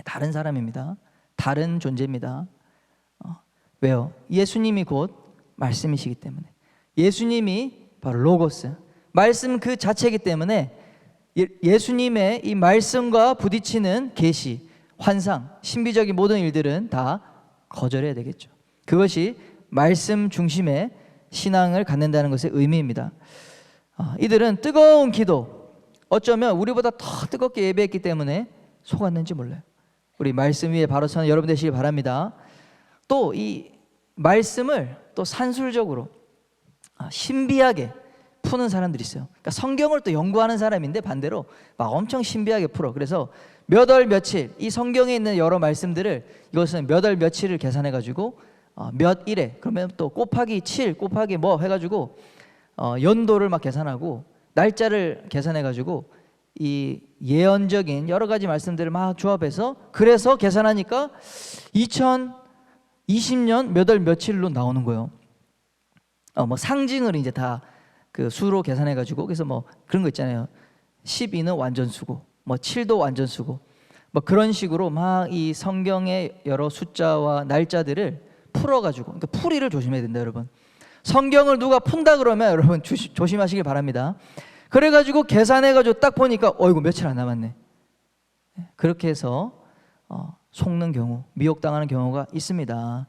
다른 사람입니다. 다른 존재입니다. 왜요? 예수님이 곧 말씀이시기 때문에. 예수님이 바로 로고스, 말씀 그 자체이기 때문에 예수님의 이 말씀과 부딪히는 계시, 환상, 신비적인 모든 일들은 다 거절해야 되겠죠. 그것이 말씀 중심의 신앙을 갖는다는 것의 의미입니다. 이들은 뜨거운 기도, 어쩌면 우리보다 더 뜨겁게 예배했기 때문에 속았는지 몰라요. 우리 말씀 위에 바로 서는 여러분 되시길 바랍니다. 또 이 말씀을 또 산술적으로 신비하게 푸는 사람들이 있어요. 그러니까 성경을 또 연구하는 사람인데 반대로 막 엄청 신비하게 풀어. 그래서 몇 월 며칠, 이 성경에 있는 여러 말씀들을, 이것은 몇 월 며칠을 계산해 가지고 몇 일에, 그러면 또 곱하기 7 곱하기 뭐 해가지고 연도를 막 계산하고 날짜를 계산해 가지고 이 예언적인 여러 가지 말씀들을 막 조합해서 그래서 계산하니까 2020년 몇 월 며칠로 나오는 거예요. 뭐 상징을 이제 다 그 수로 계산해 가지고 그래서 뭐 그런 거 있잖아요. 12는 완전수고 뭐 7도 완전수고 뭐 그런 식으로 막 이 성경의 여러 숫자와 날짜들을 풀어 가지고 그러니까 풀이를 조심해야 된다 여러분. 성경을 누가 푼다 그러면 여러분 조심하시길 바랍니다. 그래 가지고 계산해 가지고 딱 보니까 어이구 며칠 안 남았네. 그렇게 해서 속는 경우, 미혹당하는 경우가 있습니다.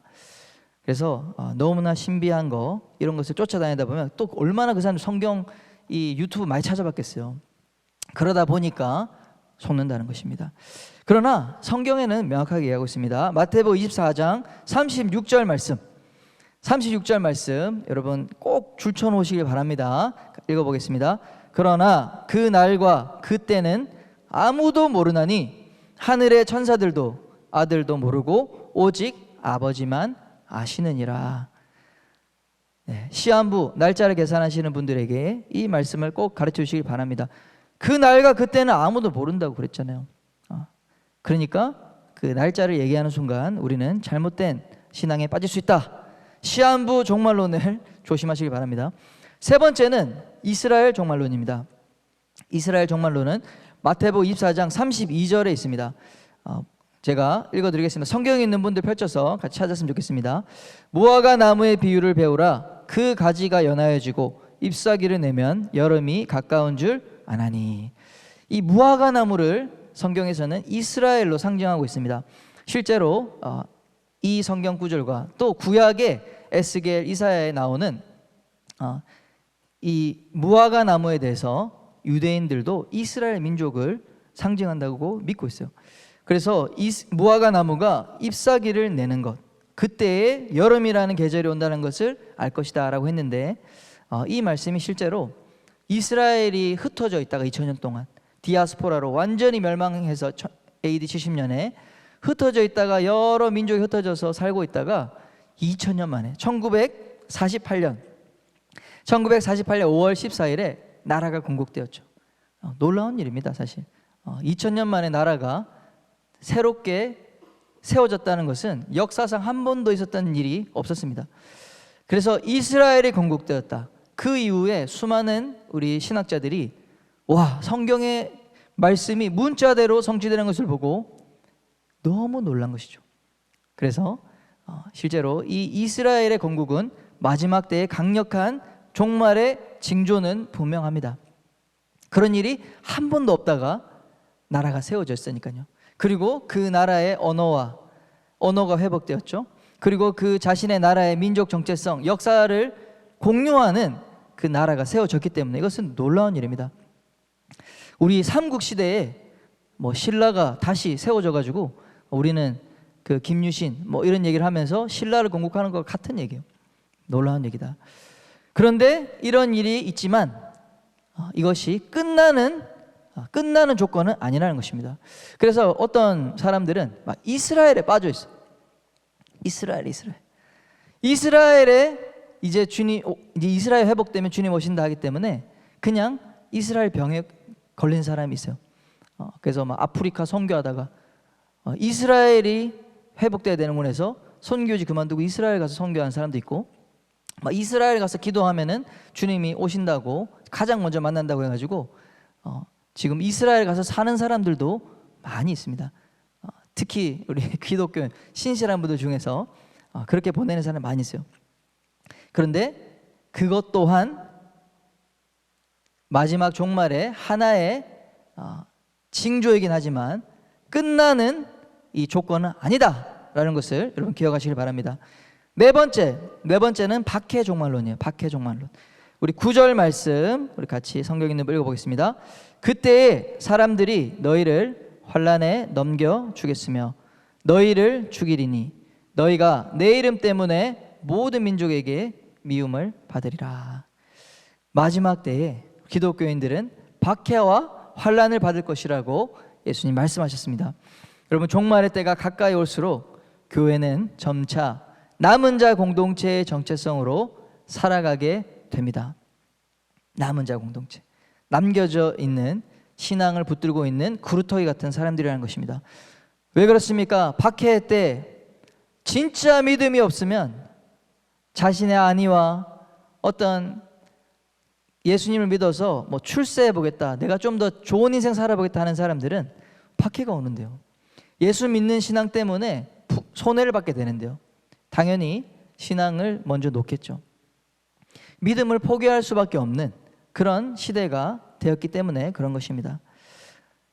그래서 너무나 신비한 거 이런 것을 쫓아다니다 보면 또 얼마나 그 사람 성경 이 유튜브 많이 찾아봤겠어요. 그러다 보니까 속는다는 것입니다. 그러나 성경에는 명확하게 얘기하고 있습니다. 마태복음 24장 36절 말씀, 36절 말씀 여러분 꼭 줄쳐 놓으시길 바랍니다. 읽어보겠습니다. 그러나 그 날과 그 때는 아무도 모르나니 하늘의 천사들도 아들도 모르고 오직 아버지만 아시느니라. 네, 시한부 날짜를 계산하시는 분들에게 이 말씀을 꼭 가르쳐 주시길 바랍니다. 그 날과 그때는 아무도 모른다고 그랬잖아요. 그러니까 그 날짜를 얘기하는 순간 우리는 잘못된 신앙에 빠질 수 있다. 시한부 종말론을 조심하시길 바랍니다. 세 번째는 이스라엘 종말론입니다. 이스라엘 종말론은 마태복음 24장 32절에 있습니다. 제가 읽어드리겠습니다. 성경에 있는 분들 펼쳐서 같이 찾았으면 좋겠습니다. 무화과 나무의 비유를 배우라. 그 가지가 연하여지고 잎사귀를 내면 여름이 가까운 줄 아나니. 이 무화과 나무를 성경에서는 이스라엘로 상징하고 있습니다. 실제로 이 성경 구절과 또 구약의 에스겔 이사야에 나오는 이 무화과 나무에 대해서 유대인들도 이스라엘 민족을 상징한다고 믿고 있어요. 그래서 이 무화과 나무가 잎사귀를 내는 것, 그때에 여름이라는 계절이 온다는 것을 알 것이다 라고 했는데 이 말씀이 실제로 이스라엘이 흩어져 있다가 2000년 동안 디아스포라로 완전히 멸망해서 AD 70년에 흩어져 있다가 여러 민족이 흩어져서 살고 있다가 2000년 만에 1948년 5월 14일에 나라가 건국되었죠. 놀라운 일입니다. 사실 2000년 만에 나라가 새롭게 세워졌다는 것은 역사상 한 번도 있었던 일이 없었습니다. 그래서 이스라엘이 건국되었다. 그 이후에 수많은 우리 신학자들이 와, 성경의 말씀이 문자대로 성취되는 것을 보고 너무 놀란 것이죠. 그래서 실제로 이 이스라엘의 건국은 마지막 때의 강력한 종말의 징조는 분명합니다. 그런 일이 한 번도 없다가 나라가 세워졌으니까요. 그리고 그 나라의 언어가 회복되었죠. 그리고 그 자신의 나라의 민족 정체성, 역사를 공유하는 그 나라가 세워졌기 때문에 이것은 놀라운 일입니다. 우리 삼국 시대에 뭐 신라가 다시 세워져 가지고 우리는 그 김유신 뭐 이런 얘기를 하면서 신라를 건국하는 것 같은 얘기예요. 놀라운 얘기다. 그런데 이런 일이 있지만 이것이 끝나는 조건은 아니라는 것입니다. 그래서 어떤 사람들은 막 이스라엘에 빠져 있어. 이스라엘에 이제 이스라엘 회복되면 주님 오신다 하기 때문에 그냥 이스라엘 병에 걸린 사람이 있어요. 그래서 막 아프리카 선교하다가 이스라엘이 회복돼야 되는군 해서 선교지 그만두고 이스라엘 가서 선교하는 사람도 있고, 막 이스라엘 가서 기도하면은 주님이 오신다고 가장 먼저 만난다고 해가지고 지금 이스라엘 가서 사는 사람들도 많이 있습니다. 특히 우리 기독교 신실한 분들 중에서 그렇게 보내는 사람 많이 있어요. 그런데 그것 또한 마지막 종말의 하나의 징조이긴 하지만 끝나는 이 조건은 아니다라는 것을 여러분 기억하시길 바랍니다. 네 번째는 박해 종말론이에요. 박해 종말론. 우리 9절 말씀 우리 같이 성경 있는 거 읽어보겠습니다. 그때에 사람들이 너희를 환난에 넘겨 주겠으며 너희를 죽이리니 너희가 내 이름 때문에 모든 민족에게 미움을 받으리라. 마지막 때에 기독교인들은 박해와 환난을 받을 것이라고 예수님 말씀하셨습니다. 여러분, 종말의 때가 가까이 올수록 교회는 점차 남은 자 공동체의 정체성으로 살아가게 됩니다. 남은 자 공동체, 남겨져 있는 신앙을 붙들고 있는 구루터기 같은 사람들이라는 것입니다. 왜 그렇습니까? 박해 때 진짜 믿음이 없으면 자신의 안위와 어떤 예수님을 믿어서 뭐 출세해 보겠다, 내가 좀 더 좋은 인생 살아보겠다 하는 사람들은 박해가 오는데요. 예수 믿는 신앙 때문에 손해를 받게 되는데요. 당연히 신앙을 먼저 놓겠죠. 믿음을 포기할 수밖에 없는 그런 시대가 되었기 때문에 그런 것입니다.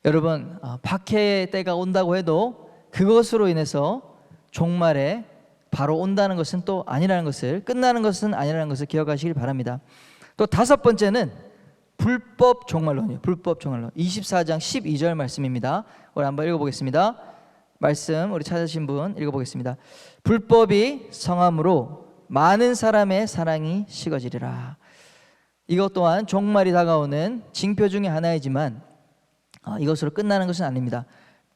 여러분, 박해의 때가 온다고 해도 그것으로 인해서 종말에 바로 온다는 것은 또 아니라는 것을, 끝나는 것은 아니라는 것을 기억하시길 바랍니다. 또 다섯 번째는 불법 종말론이에요. 불법 종말론. 24장 12절 말씀입니다. 우리 한번 읽어보겠습니다. 말씀 우리 찾으신 분 읽어보겠습니다. 불법이 성함으로 많은 사람의 사랑이 식어지리라. 이것 또한 종말이 다가오는 징표 중에 하나이지만 이것으로 끝나는 것은 아닙니다.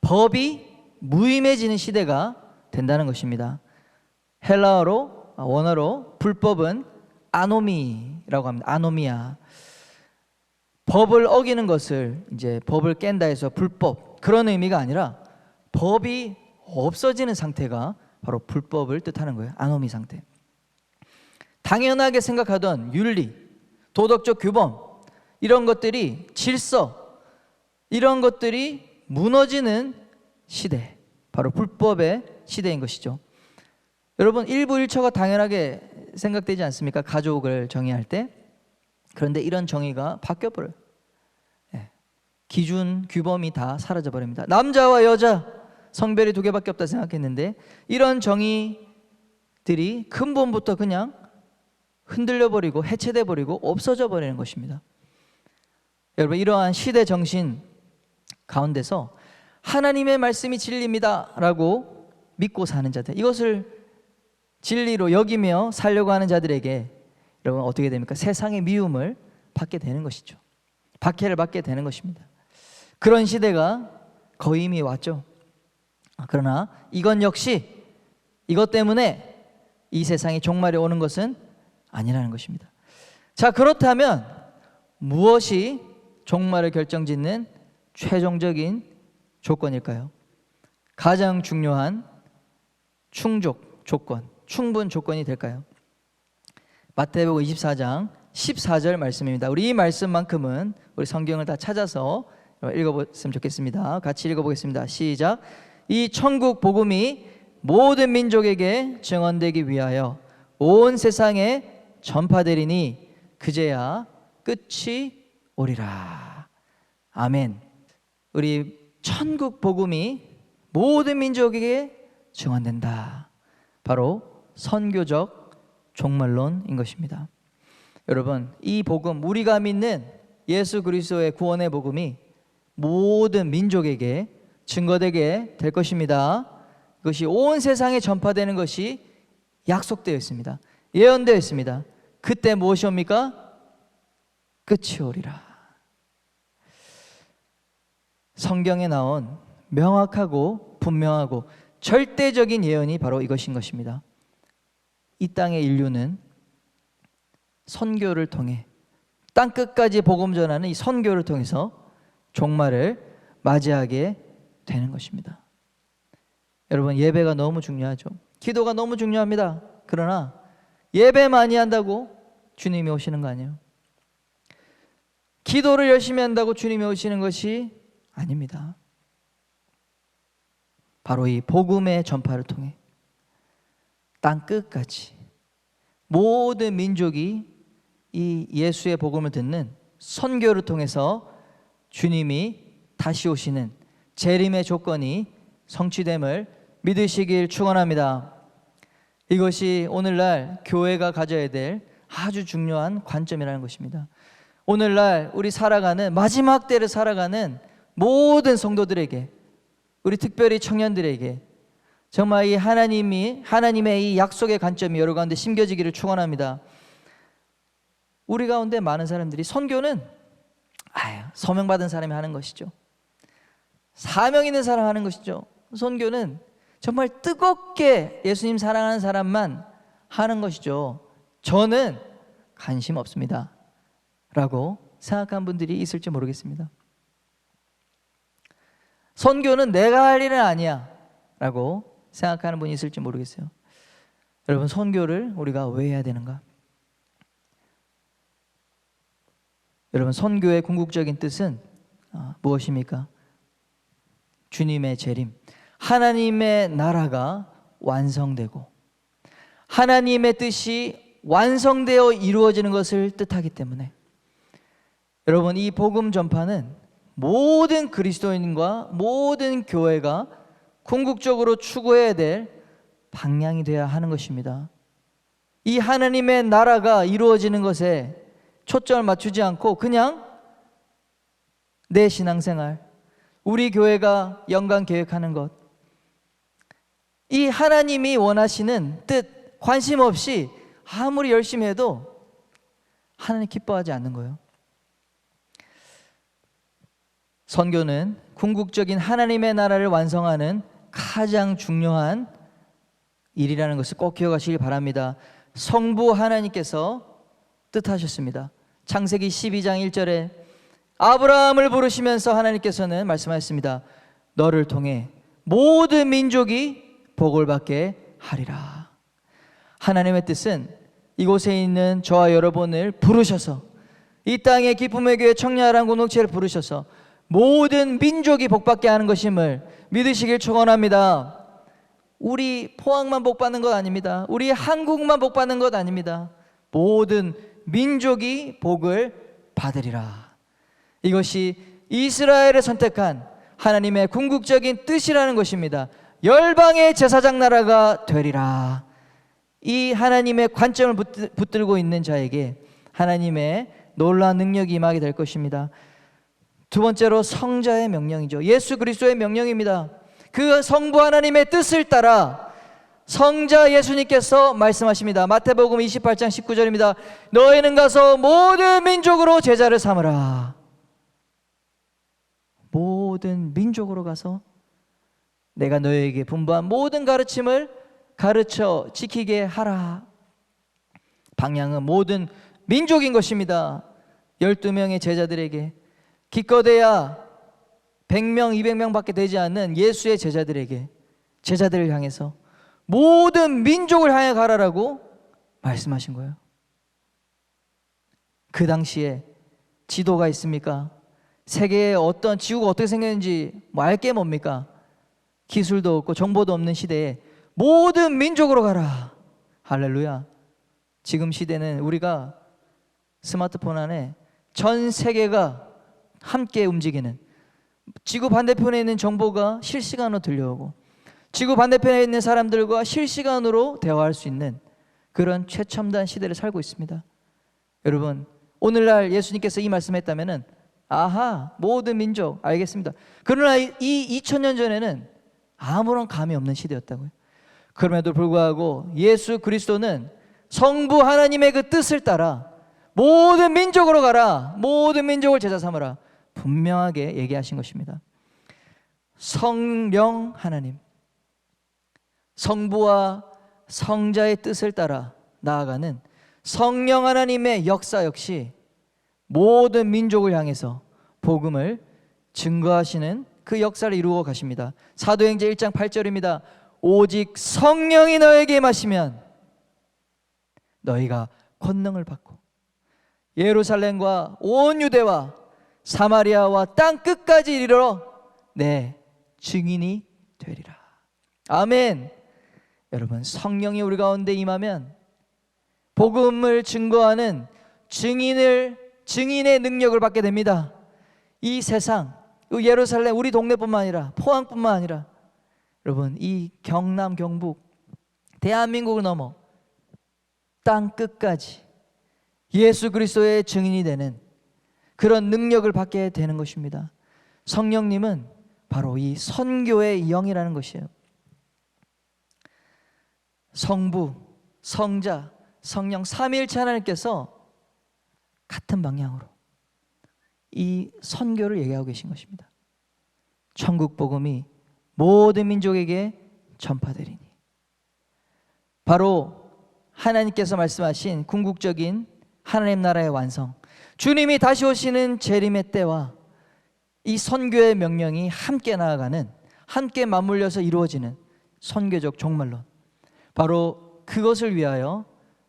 법이 무임해지는 시대가 된다는 것입니다. 헬라어로, 원어로 불법은 아노미라고 합니다. 아노미아. 법을 어기는 것을 이제 법을 깬다 해서 불법, 그런 의미가 아니라 법이 없어지는 상태가 바로 불법을 뜻하는 거예요. 아노미 상태. 당연하게 생각하던 윤리, 도덕적 규범, 이런 것들이, 질서, 이런 것들이 무너지는 시대, 바로 불법의 시대인 것이죠. 여러분, 일부일처가 당연하게 생각되지 않습니까? 가족을 정의할 때. 그런데 이런 정의가 바뀌어버려요. 기준, 규범이 다 사라져버립니다. 남자와 여자, 성별이 두 개밖에 없다 생각했는데 이런 정의들이 근본부터 그냥 흔들려버리고 해체돼버리고 없어져버리는 것입니다. 여러분, 이러한 시대 정신 가운데서 하나님의 말씀이 진리입니다 라고 믿고 사는 자들, 이것을 진리로 여기며 살려고 하는 자들에게 여러분 어떻게 됩니까? 세상의 미움을 받게 되는 것이죠. 박해를 받게 되는 것입니다. 그런 시대가 거의 이미 왔죠. 그러나 이건 역시 이것 때문에 이 세상이 종말이 오는 것은 아니라는 것입니다. 자, 그렇다면 무엇이 종말을 결정짓는 최종적인 조건일까요? 가장 중요한 충족 조건, 충분 조건이 될까요? 마태복음 24장 14절 말씀입니다. 우리 이 말씀만큼은 우리 성경을 다 찾아서 읽어보셨으면 좋겠습니다. 같이 읽어보겠습니다. 시작. 이 천국 복음이 모든 민족에게 증언되기 위하여 온 세상에 전파되리니 그제야 끝이 오리라. 아멘. 우리 천국 복음이 모든 민족에게 증언된다. 바로 선교적 종말론인 것입니다. 여러분, 이 복음, 우리가 믿는 예수 그리스도의 구원의 복음이 모든 민족에게 증거되게 될 것입니다. 그것이 온 세상에 전파되는 것이 약속되어 있습니다. 예언되어 있습니다. 그때 무엇이 옵니까? 끝이 오리라. 성경에 나온 명확하고 분명하고 절대적인 예언이 바로 이것인 것입니다. 이 땅의 인류는 선교를 통해, 땅 끝까지 복음 전하는 이 선교를 통해서 종말을 맞이하게 되는 것입니다. 여러분, 예배가 너무 중요하죠. 기도가 너무 중요합니다. 그러나 예배 많이 한다고 주님이 오시는 거 아니에요. 기도를 열심히 한다고 주님이 오시는 것이 아닙니다. 바로 이 복음의 전파를 통해 땅 끝까지 모든 민족이 이 예수의 복음을 듣는 선교를 통해서 주님이 다시 오시는 재림의 조건이 성취됨을 믿으시길 축원합니다. 이것이 오늘날 교회가 가져야 될 아주 중요한 관점이라는 것입니다. 오늘날 우리 살아가는 마지막 때를 살아가는 모든 성도들에게, 우리 특별히 청년들에게 정말 이 하나님의 이 약속의 관점이 여러 가운데 심겨지기를 축원합니다. 우리 가운데 많은 사람들이 선교는 서명받은 사람이 하는 것이죠. 사명 있는 사람 하는 것이죠. 선교는 정말 뜨겁게 예수님 사랑하는 사람만 하는 것이죠. 저는 관심 없습니다 라고 생각한 분들이 있을지 모르겠습니다. 선교는 내가 할 일은 아니야 라고 생각하는 분이 있을지 모르겠어요. 여러분, 선교를 우리가 왜 해야 되는가? 여러분, 선교의 궁극적인 뜻은 무엇입니까? 주님의 재림, 하나님의 나라가 완성되고 하나님의 뜻이 완성되어 이루어지는 것을 뜻하기 때문에, 여러분, 이 복음 전파는 모든 그리스도인과 모든 교회가 궁극적으로 추구해야 될 방향이 되어야 하는 것입니다. 이 하나님의 나라가 이루어지는 것에 초점을 맞추지 않고 그냥 내 신앙생활, 우리 교회가 연간 계획하는 것, 이 하나님이 원하시는 뜻 관심 없이 아무리 열심히 해도 하나님 기뻐하지 않는 거예요. 선교는 궁극적인 하나님의 나라를 완성하는 가장 중요한 일이라는 것을 꼭 기억하시길 바랍니다. 성부 하나님께서 뜻하셨습니다. 창세기 12장 1절에 아브라함을 부르시면서 하나님께서는 말씀하셨습니다. 너를 통해 모든 민족이 복을 받게 하리라. 하나님의 뜻은 이곳에 있는 저와 여러분을 부르셔서 이 땅의 기쁨의 교회 청년한 공동체를 부르셔서 모든 민족이 복받게 하는 것임을 믿으시길 축원합니다. 우리 포항만 복받는 것 아닙니다. 우리 한국만 복받는 것 아닙니다. 모든 민족이 복을 받으리라. 이것이 이스라엘을 선택한 하나님의 궁극적인 뜻이라는 것입니다. 열방의 제사장 나라가 되리라. 이 하나님의 관점을 붙들고 있는 자에게 하나님의 놀라운 능력이 임하게 될 것입니다. 두 번째로 성자의 명령이죠. 예수 그리스도의 명령입니다. 그 성부 하나님의 뜻을 따라 성자 예수님께서 말씀하십니다. 마태복음 28장 19절입니다. 너희는 가서 모든 민족으로 제자를 삼으라. 모든 민족으로 가서 내가 너희에게 분부한 모든 가르침을 가르쳐 지키게 하라. 방향은 모든 민족인 것입니다. 12명의 제자들에게, 기껏해야 100명, 200명 밖에 되지 않는 예수의 제자들에게, 제자들을 향해서 모든 민족을 향해 가라라고 말씀하신 거예요. 그 당시에 지도가 있습니까? 세계의 어떤 지구가 어떻게 생겼는지 알 게 뭡니까? 기술도 없고 정보도 없는 시대에 모든 민족으로 가라. 할렐루야. 지금 시대는 우리가 스마트폰 안에 전 세계가 함께 움직이는, 지구 반대편에 있는 정보가 실시간으로 들려오고 지구 반대편에 있는 사람들과 실시간으로 대화할 수 있는 그런 최첨단 시대를 살고 있습니다. 여러분, 오늘날 예수님께서 이 말씀했다면은 아하, 모든 민족 알겠습니다. 그러나 이 2000년 전에는 아무런 감이 없는 시대였다고요. 그럼에도 불구하고 예수 그리스도는 성부 하나님의 그 뜻을 따라 모든 민족으로 가라, 모든 민족을 제자 삼으라 분명하게 얘기하신 것입니다. 성령 하나님, 성부와 성자의 뜻을 따라 나아가는 성령 하나님의 역사 역시 모든 민족을 향해서 복음을 증거하시는 그 역사를 이루어 가십니다. 사도행전 1장 8절입니다. 오직 성령이 너에게 임하시면 너희가 권능을 받고 예루살렘과 온 유대와 사마리아와 땅 끝까지 이르러 내 증인이 되리라. 아멘. 여러분, 성령이 우리 가운데 임하면 복음을 증거하는 증인의 능력을 받게 됩니다. 이 세상, 예루살렘, 우리 동네뿐만 아니라 포항뿐만 아니라 여러분, 이 경남, 경북, 대한민국을 넘어 땅 끝까지 예수 그리스도의 증인이 되는 그런 능력을 받게 되는 것입니다. 성령님은 바로 이 선교의 영이라는 것이에요. 성부, 성자, 성령 삼위일체 하나님께서 같은 방향으로 이 선교를 얘기하고 계신 것입니다. 천국 복음이 모든 민족에게 전파되리니, 바로 하나님께서 말씀하신 궁극적인 하나님 나라의 완성, 주님이 다시 오시는 재림의 때와 이 선교의 명령이 함께 나아가는, 함께 맞물려서 이루어지는 선교적 종말론, 바로 그것을 위하여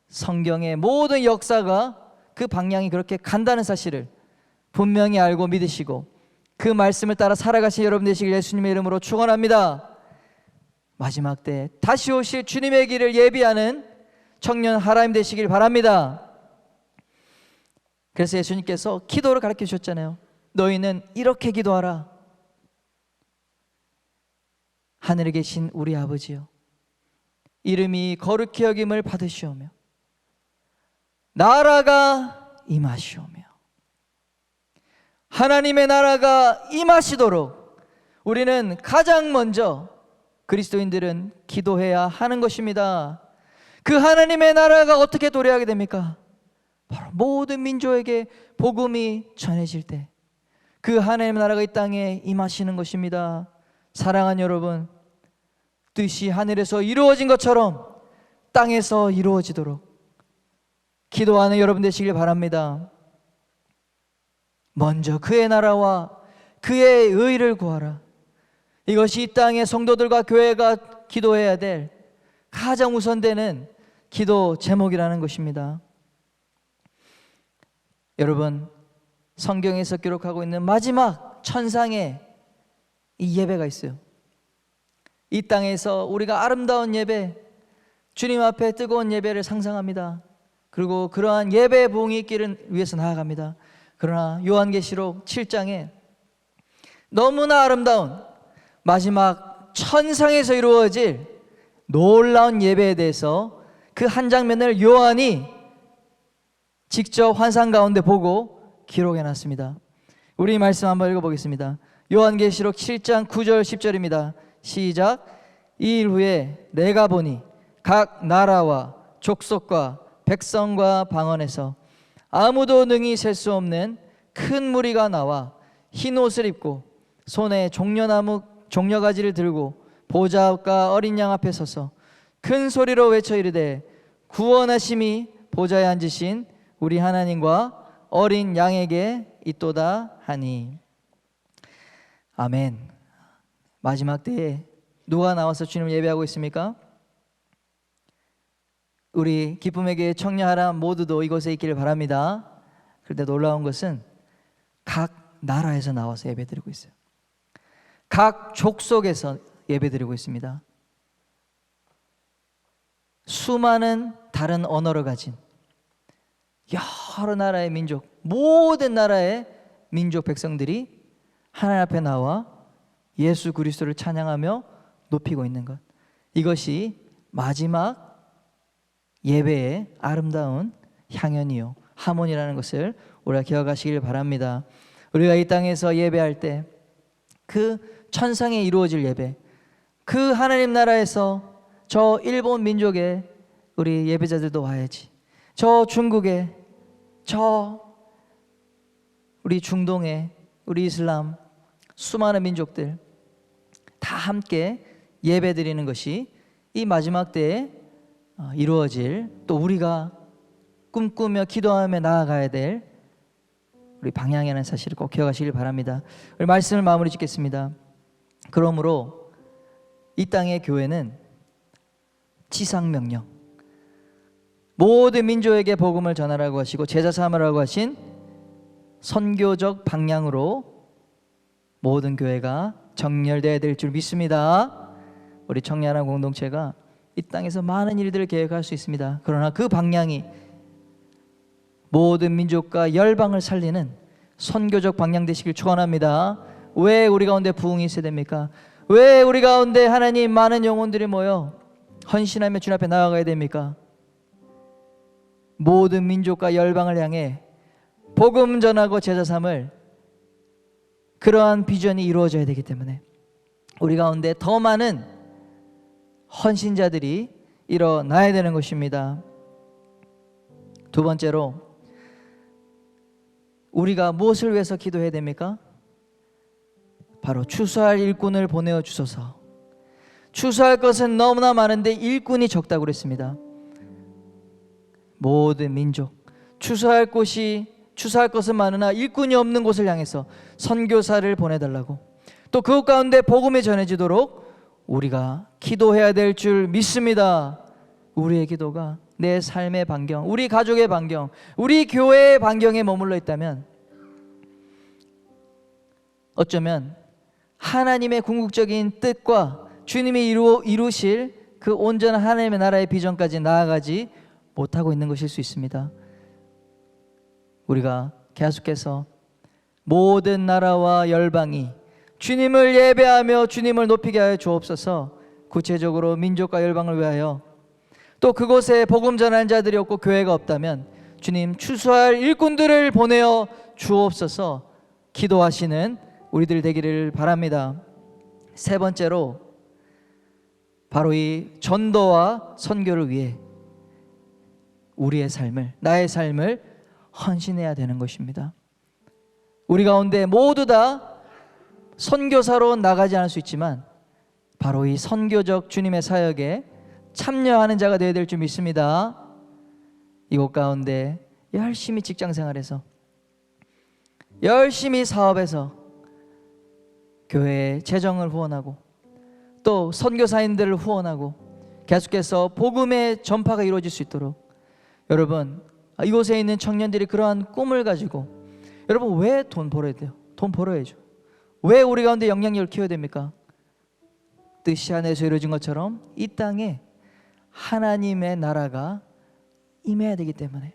성경의 모든 역사가 그 방향이 그렇게 간다는 사실을 분명히 알고 믿으시고 그 말씀을 따라 살아가신 여러분 되시길 예수님의 이름으로 축원합니다. 마지막 때 다시 오실 주님의 길을 예비하는 청년 하나님 되시길 바랍니다. 그래서 예수님께서 기도를 가르쳐 주셨잖아요. 너희는 이렇게 기도하라. 하늘에 계신 우리 아버지여, 이름이 거룩히 여김을 받으시오며 나라가 임하시오며, 하나님의 나라가 임하시도록 우리는 가장 먼저 그리스도인들은 기도해야 하는 것입니다. 그 하나님의 나라가 어떻게 도래하게 됩니까? 바로 모든 민족에게 복음이 전해질 때 그 하나님의 나라가 이 땅에 임하시는 것입니다. 사랑하는 여러분, 뜻이 하늘에서 이루어진 것처럼 땅에서 이루어지도록 기도하는 여러분 되시길 바랍니다. 먼저 그의 나라와 그의 의를 구하라. 이것이 이 땅의 성도들과 교회가 기도해야 될 가장 우선되는 기도 제목이라는 것입니다. 여러분, 성경에서 기록하고 있는 마지막 천상의 이 예배가 있어요. 이 땅에서 우리가 아름다운 예배, 주님 앞에 뜨거운 예배를 상상합니다. 그리고 그러한 예배의 부흥이 있기를 위해서 나아갑니다. 그러나 요한계시록 7장에 너무나 아름다운 마지막 천상에서 이루어질 놀라운 예배에 대해서 그 한 장면을 요한이 직접 환상 가운데 보고 기록해 놨습니다. 우리 말씀 한번 읽어보겠습니다. 요한계시록 7장 9절 10절입니다. 시작. 이 일 후에 내가 보니 각 나라와 족속과 백성과 방언에서 아무도 능히 셀 수 없는 큰 무리가 나와 흰 옷을 입고 손에 종려나무 종려가지를 들고 보좌 앞과 어린 양 앞에 서서 큰 소리로 외쳐 이르되 구원하심이 보좌에 앉으신 우리 하나님과 어린 양에게 있도다 하니. 아멘. 마지막 때에 누가 나와서 주님을 예배하고 있습니까? 우리 기쁨의 교회 청년하람 모두도 이곳에 있기를 바랍니다. 그런데 놀라운 것은 각 나라에서 나와서 예배드리고 있어요. 각 족속에서 예배드리고 있습니다. 수많은 다른 언어를 가진 여러 나라의 민족, 모든 나라의 민족 백성들이 하나님 앞에 나와 예수 그리스도를 찬양하며 높이고 있는 것, 이것이 마지막 예배의 아름다운 향연이요 하모니라는 것을 우리가 기억하시길 바랍니다. 우리가 이 땅에서 예배할 때 그 천상에 이루어질 예배, 그 하나님 나라에서 저 일본 민족의 우리 예배자들도 와야지, 저 중국의, 저 우리 중동의 우리 이슬람 수많은 민족들 다 함께 예배드리는 것이 이 마지막 때에 이루어질, 또 우리가 꿈꾸며 기도하며 나아가야 될 우리 방향이라는 사실을 꼭 기억하시길 바랍니다. 우리 말씀을 마무리 짓겠습니다. 그러므로 이 땅의 교회는 지상명령, 모든 민족에게 복음을 전하라고 하시고 제자 삼으라고 하신 선교적 방향으로 모든 교회가 정렬되어야 될 줄 믿습니다. 우리 청년한 공동체가 이 땅에서 많은 일들을 계획할 수 있습니다. 그러나 그 방향이 모든 민족과 열방을 살리는 선교적 방향 되시길 축원합니다. 왜 우리 가운데 부흥이 있어야 됩니까? 왜 우리 가운데 하나님 많은 영혼들이 모여 헌신하며 주님 앞에 나아가야 됩니까? 모든 민족과 열방을 향해 복음 전하고 제자 삼을 그러한 비전이 이루어져야 되기 때문에 우리 가운데 더 많은 헌신자들이 일어나야 되는 것입니다. 두 번째로, 우리가 무엇을 위해서 기도해야 됩니까? 바로 추수할 일꾼을 보내어 주소서. 추수할 것은 너무나 많은데 일꾼이 적다고 그랬습니다. 모든 민족, 추수할 곳이 추수할 것은 많으나 일꾼이 없는 곳을 향해서 선교사를 보내달라고, 또 그곳 가운데 복음이 전해지도록 우리가 기도해야 될 줄 믿습니다. 우리의 기도가 내 삶의 반경, 우리 가족의 반경, 우리 교회의 반경에 머물러 있다면 어쩌면 하나님의 궁극적인 뜻과 주님이 이루실 그 온전한 하나님의 나라의 비전까지 나아가지 못하고 있는 것일 수 있습니다. 우리가 계속해서 모든 나라와 열방이 주님을 예배하며 주님을 높이게 하여 주옵소서. 구체적으로 민족과 열방을 위하여, 또 그곳에 복음 전하는 자들이 없고 교회가 없다면 주님 추수할 일꾼들을 보내어 주옵소서 기도하시는 우리들 되기를 바랍니다. 세 번째로 바로 이 전도와 선교를 위해 우리의 삶을, 나의 삶을 헌신해야 되는 것입니다. 우리 가운데 모두 다 선교사로 나가지 않을 수 있지만 바로 이 선교적 주님의 사역에 참여하는 자가 되어야 될 줄 믿습니다. 이곳 가운데 열심히 직장생활에서, 열심히 사업에서 교회의 재정을 후원하고, 또 선교사님들을 후원하고 계속해서 복음의 전파가 이루어질 수 있도록, 여러분 이곳에 있는 청년들이 그러한 꿈을 가지고, 여러분 왜 돈 벌어야 돼요? 돈 벌어야죠. 왜 우리 가운데 영향력을 키워야 됩니까? 뜻이 하늘에서 이루어진 것처럼 이 땅에 하나님의 나라가 임해야 되기 때문에,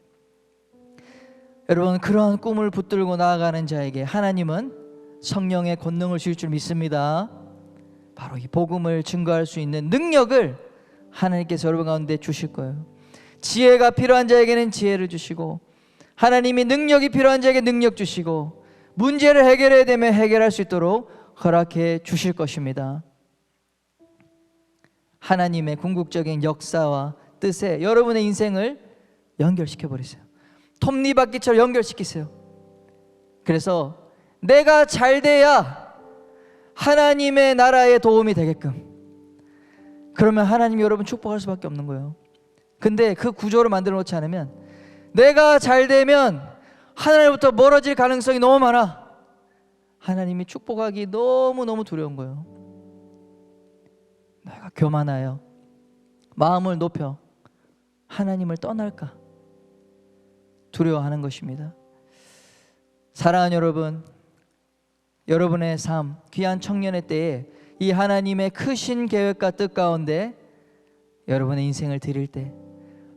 여러분 그러한 꿈을 붙들고 나아가는 자에게 하나님은 성령의 권능을 주실 줄 믿습니다. 바로 이 복음을 증거할 수 있는 능력을 하나님께서 여러분 가운데 주실 거예요. 지혜가 필요한 자에게는 지혜를 주시고, 하나님이 능력이 필요한 자에게 능력 주시고, 문제를 해결해야 되면 해결할 수 있도록 허락해 주실 것입니다. 하나님의 궁극적인 역사와 뜻에 여러분의 인생을 연결시켜 버리세요. 톱니바퀴처럼 연결시키세요. 그래서 내가 잘 돼야 하나님의 나라에 도움이 되게끔, 그러면 하나님이 여러분 축복할 수밖에 없는 거예요. 근데 그 구조를 만들어 놓지 않으면, 내가 잘 되면 하나님부터 멀어질 가능성이 너무 많아. 하나님이 축복하기 너무너무 두려운 거예요. 내가 교만하여 마음을 높여 하나님을 떠날까 두려워하는 것입니다. 사랑하는 여러분, 여러분의 삶, 귀한 청년의 때에 이 하나님의 크신 계획과 뜻 가운데 여러분의 인생을 드릴 때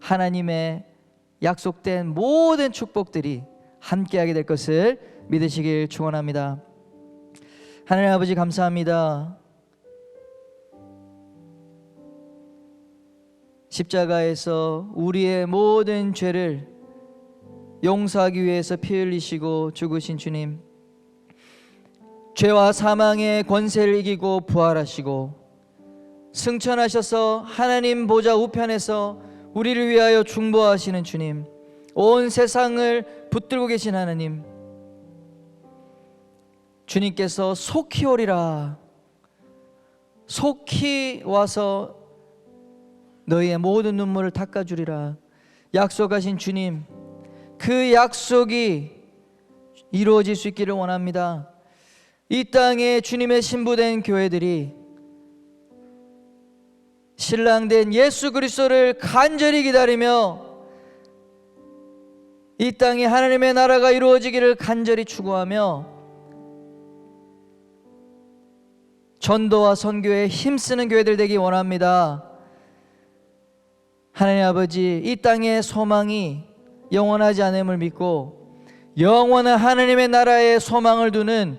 하나님의 약속된 모든 축복들이 함께하게 될 것을 믿으시길 축원합니다. 하나님 아버지 감사합니다. 십자가에서 우리의 모든 죄를 용서하기 위해서 피 흘리시고 죽으신 주님, 죄와 사망의 권세를 이기고 부활하시고 승천하셔서 하나님 보좌 우편에서 우리를 위하여 중보하시는 주님, 온 세상을 붙들고 계신 하나님, 주님께서 속히 오리라, 속히 와서 너희의 모든 눈물을 닦아주리라 약속하신 주님, 그 약속이 이루어질 수 있기를 원합니다. 이 땅에 주님의 신부된 교회들이 신랑된 예수 그리스도를 간절히 기다리며 이 땅에 하나님의 나라가 이루어지기를 간절히 추구하며 전도와 선교에 힘쓰는 교회들 되기 원합니다. 하나님 아버지, 이 땅의 소망이 영원하지 않음을 믿고 영원한 하나님의 나라에 소망을 두는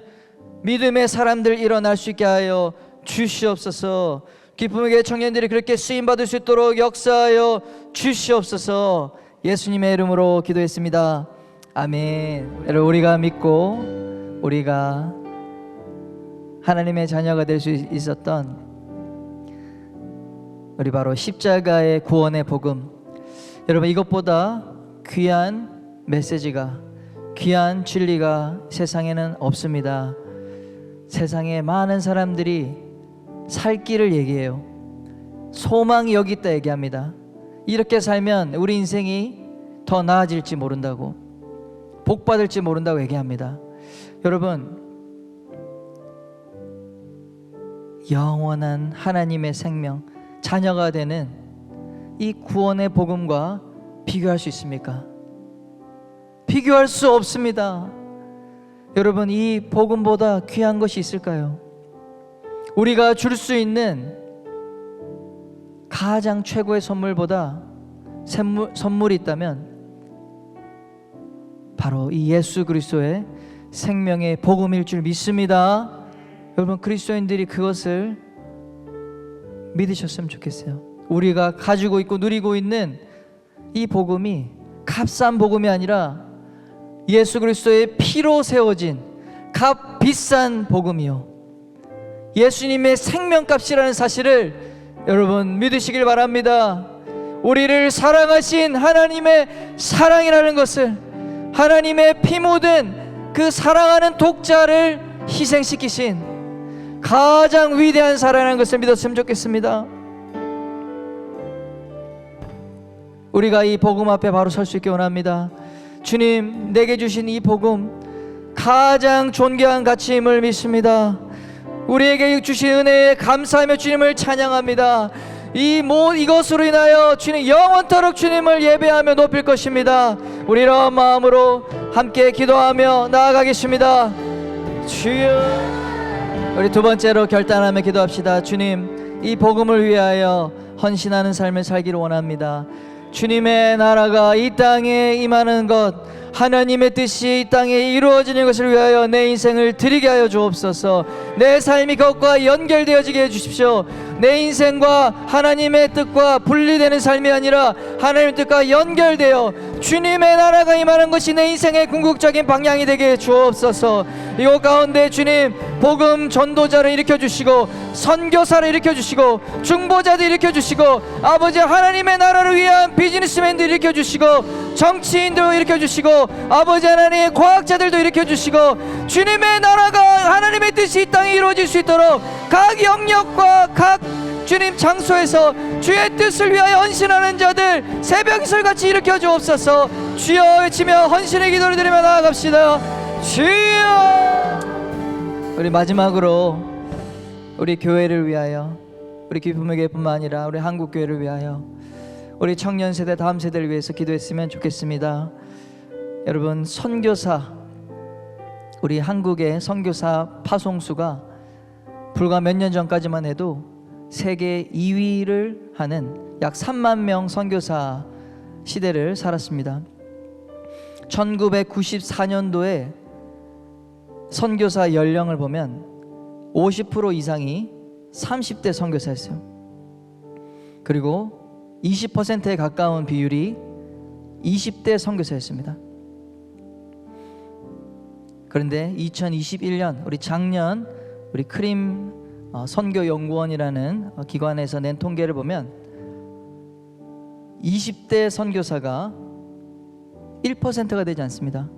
믿음의 사람들 일어날 수 있게 하여 주시옵소서. 기쁨의 교회 청년들이 그렇게 쓰임받을 수 있도록 역사하여 주시옵소서. 예수님의 이름으로 기도했습니다. 아멘. 여러분, 우리가 믿고 우리가 하나님의 자녀가 될 수 있었던 우리 바로 십자가의 구원의 복음, 여러분 이것보다 귀한 메시지가, 귀한 진리가 세상에는 없습니다. 세상에 많은 사람들이 살 길을 얘기해요. 소망이 여기 있다 얘기합니다. 이렇게 살면 우리 인생이 더 나아질지 모른다고, 복 받을지 모른다고 얘기합니다. 여러분, 영원한 하나님의 생명, 자녀가 되는 이 구원의 복음과 비교할 수 있습니까? 비교할 수 없습니다. 여러분, 이 복음보다 귀한 것이 있을까요? 우리가 줄 수 있는 가장 최고의 선물보다 선물이 있다면 바로 이 예수 그리스도의 생명의 복음일 줄 믿습니다. 여러분, 그리스도인들이 그것을 믿으셨으면 좋겠어요. 우리가 가지고 있고 누리고 있는 이 복음이 값싼 복음이 아니라 예수 그리스도의 피로 세워진 값 비싼 복음이요, 예수님의 생명값이라는 사실을 여러분 믿으시길 바랍니다. 우리를 사랑하신 하나님의 사랑이라는 것을, 하나님의 피 묻은 그 사랑하는 독자를 희생시키신 가장 위대한 사랑이라는 것을 믿었으면 좋겠습니다. 우리가 이 복음 앞에 바로 설 수 있게 원합니다. 주님, 내게 주신 이 복음 가장 존귀한 가치임을 믿습니다. 우리에게 주신 은혜에 감사하며 주님을 찬양합니다. 이것으로 인하여 주님 영원토록 주님을 예배하며 높일 것입니다. 우리 이런 마음으로 함께 기도하며 나아가겠습니다. 주여, 우리 두 번째로 결단하며 기도합시다. 주님, 이 복음을 위하여 헌신하는 삶을 살기를 원합니다. 주님의 나라가 이 땅에 임하는 것, 하나님의 뜻이 이 땅에 이루어지는 것을 위하여 내 인생을 드리게 하여 주옵소서. 내 삶이 그것과 연결되어지게 해주십시오. 내 인생과 하나님의 뜻과 분리되는 삶이 아니라 하나님의 뜻과 연결되어 주님의 나라가 임하는 것이 내 인생의 궁극적인 방향이 되게 해 주옵소서. 이곳 가운데 주님, 복음 전도자를 일으켜주시고 선교사를 일으켜주시고 중보자들 일으켜주시고 아버지 하나님의 나라를 위한 비즈니스맨들 일으켜주시고 정치인들 일으켜주시고 아버지 하나님 과학자들도 일으켜주시고 주님의 나라가 하나님의 뜻이 이 땅에 이루어질 수 있도록 각 영역과 각 주님 장소에서 주의 뜻을 위하여 헌신하는 자들 새벽이슬같이 일으켜 주옵소서. 주여 외치며 헌신의 기도를 드리며 나아갑시다. 주여. 우리 마지막으로 우리 교회를 위하여, 우리 기쁨의 교회뿐만 아니라 우리 한국교회를 위하여, 우리 청년 세대 다음 세대를 위해서 기도했으면 좋겠습니다. 여러분, 선교사, 우리 한국의 선교사 파송수가 불과 몇 년 전까지만 해도 세계 2위를 하는 약 3만 명 선교사 시대를 살았습니다. 1994년도에 선교사 연령을 보면 50% 이상이 30대 선교사였어요. 그리고 20%에 가까운 비율이 20대 선교사였습니다. 그런데 2021년 우리 작년 우리 크림 선교연구원이라는 기관에서 낸 통계를 보면 20대 선교사가 1%가 되지 않습니다.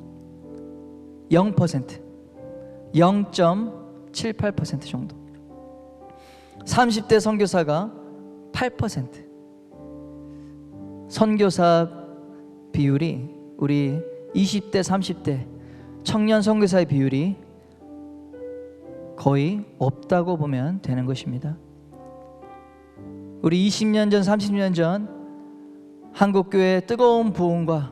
0%, 0.78% 정도. 30대 선교사가 8%. 선교사 비율이 우리 20대, 30대 청년 선교사의 비율이 거의 없다고 보면 되는 것입니다. 우리 20년 전, 30년 전 한국교회의 뜨거운 부흥과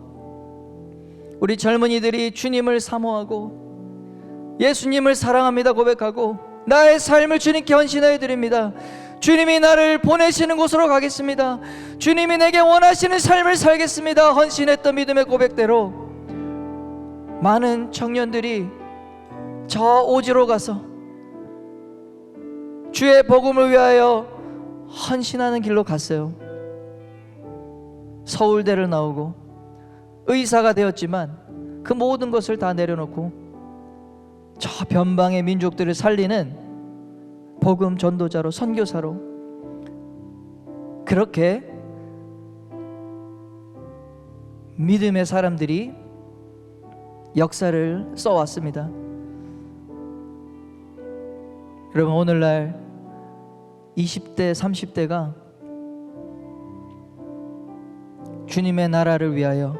우리 젊은이들이 주님을 사모하고 예수님을 사랑합니다 고백하고 나의 삶을 주님께 헌신하여 드립니다. 주님이 나를 보내시는 곳으로 가겠습니다. 주님이 내게 원하시는 삶을 살겠습니다. 헌신했던 믿음의 고백대로 많은 청년들이 저 오지로 가서 주의 복음을 위하여 헌신하는 길로 갔어요. 서울대를 나오고 의사가 되었지만 그 모든 것을 다 내려놓고 저 변방의 민족들을 살리는 복음 전도자로, 선교사로 그렇게 믿음의 사람들이 역사를 써왔습니다. 여러분, 오늘날 20대, 30대가 주님의 나라를 위하여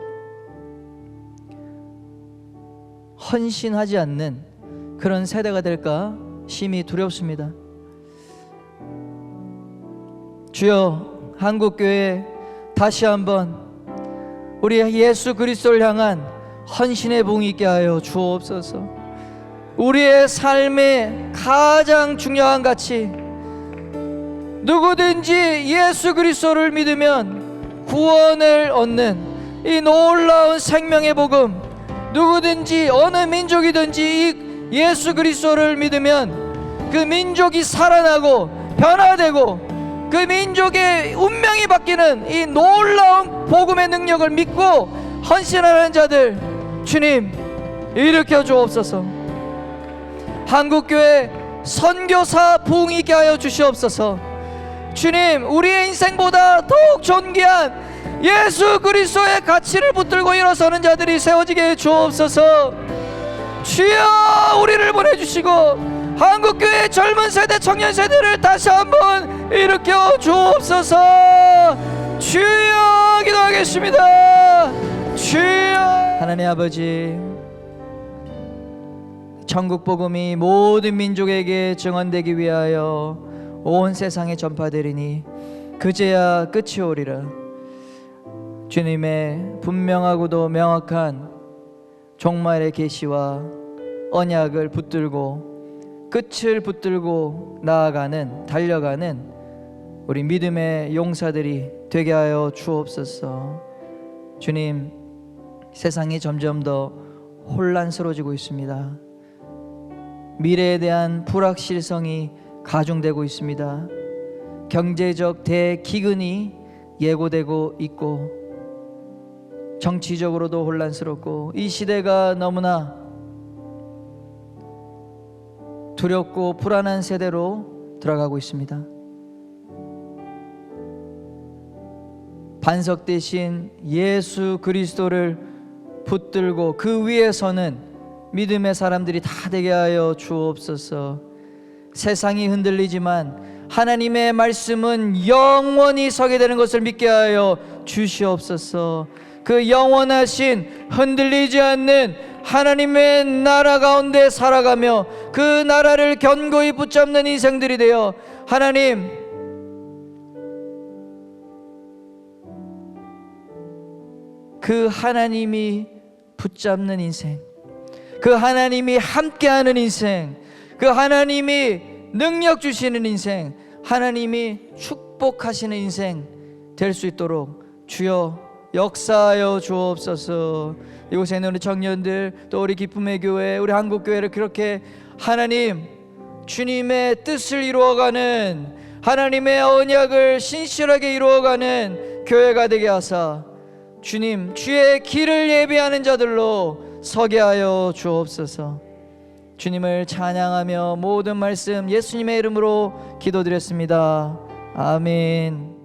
헌신하지 않는 그런 세대가 될까 심히 두렵습니다. 주여, 한국교회 다시 한번 우리 예수 그리스도를 향한 헌신의 봉이 있게 하여 주옵소서. 우리의 삶의 가장 중요한 가치, 누구든지 예수 그리스도를 믿으면 구원을 얻는 이 놀라운 생명의 복음, 누구든지 어느 민족이든지 이 예수 그리스도를 믿으면 그 민족이 살아나고 변화되고 그 민족의 운명이 바뀌는 이 놀라운 복음의 능력을 믿고 헌신하는 자들, 주님 일으켜 주옵소서. 한국교회 선교사 부흥이 있게 하여 주시옵소서. 주님, 우리의 인생보다 더욱 존귀한 예수 그리스도의 가치를 붙들고 일어서는 자들이 세워지게 해 주옵소서. 주여, 우리를 보내주시고 한국교회 젊은 세대, 청년 세대를 다시 한번 일으켜 주옵소서. 주여, 기도하겠습니다. 주여. 하나님 아버지, 천국 복음이 모든 민족에게 증언되기 위하여 온 세상에 전파되리니 그제야 끝이 오리라. 주님의 분명하고도 명확한 종말의 계시와 언약을 붙들고 끝을 붙들고 나아가는, 달려가는 우리 믿음의 용사들이 되게 하여 주옵소서. 주님, 세상이 점점 더 혼란스러워지고 있습니다. 미래에 대한 불확실성이 가중되고 있습니다. 경제적 대기근이 예고되고 있고 정치적으로도 혼란스럽고 이 시대가 너무나 두렵고 불안한 세대로 들어가고 있습니다. 반석 대신 예수 그리스도를 붙들고 그 위에 서는 믿음의 사람들이 다 되게 하여 주옵소서. 세상이 흔들리지만 하나님의 말씀은 영원히 서게 되는 것을 믿게 하여 주시옵소서. 그 영원하신 흔들리지 않는 하나님의 나라 가운데 살아가며 그 나라를 견고히 붙잡는 인생들이 되어 하나님, 그 하나님이 붙잡는 인생, 그 하나님이 함께하는 인생, 그 하나님이 능력 주시는 인생, 하나님이 축복하시는 인생 될 수 있도록 주여 역사하여 주옵소서. 이곳에 있는 우리 청년들, 또 우리 기쁨의 교회, 우리 한국교회를 그렇게 하나님 주님의 뜻을 이루어가는, 하나님의 언약을 신실하게 이루어가는 교회가 되게 하사 주님 주의 길을 예비하는 자들로 서게 하여 주옵소서. 주님을 찬양하며 모든 말씀 예수님의 이름으로 기도드렸습니다. 아멘.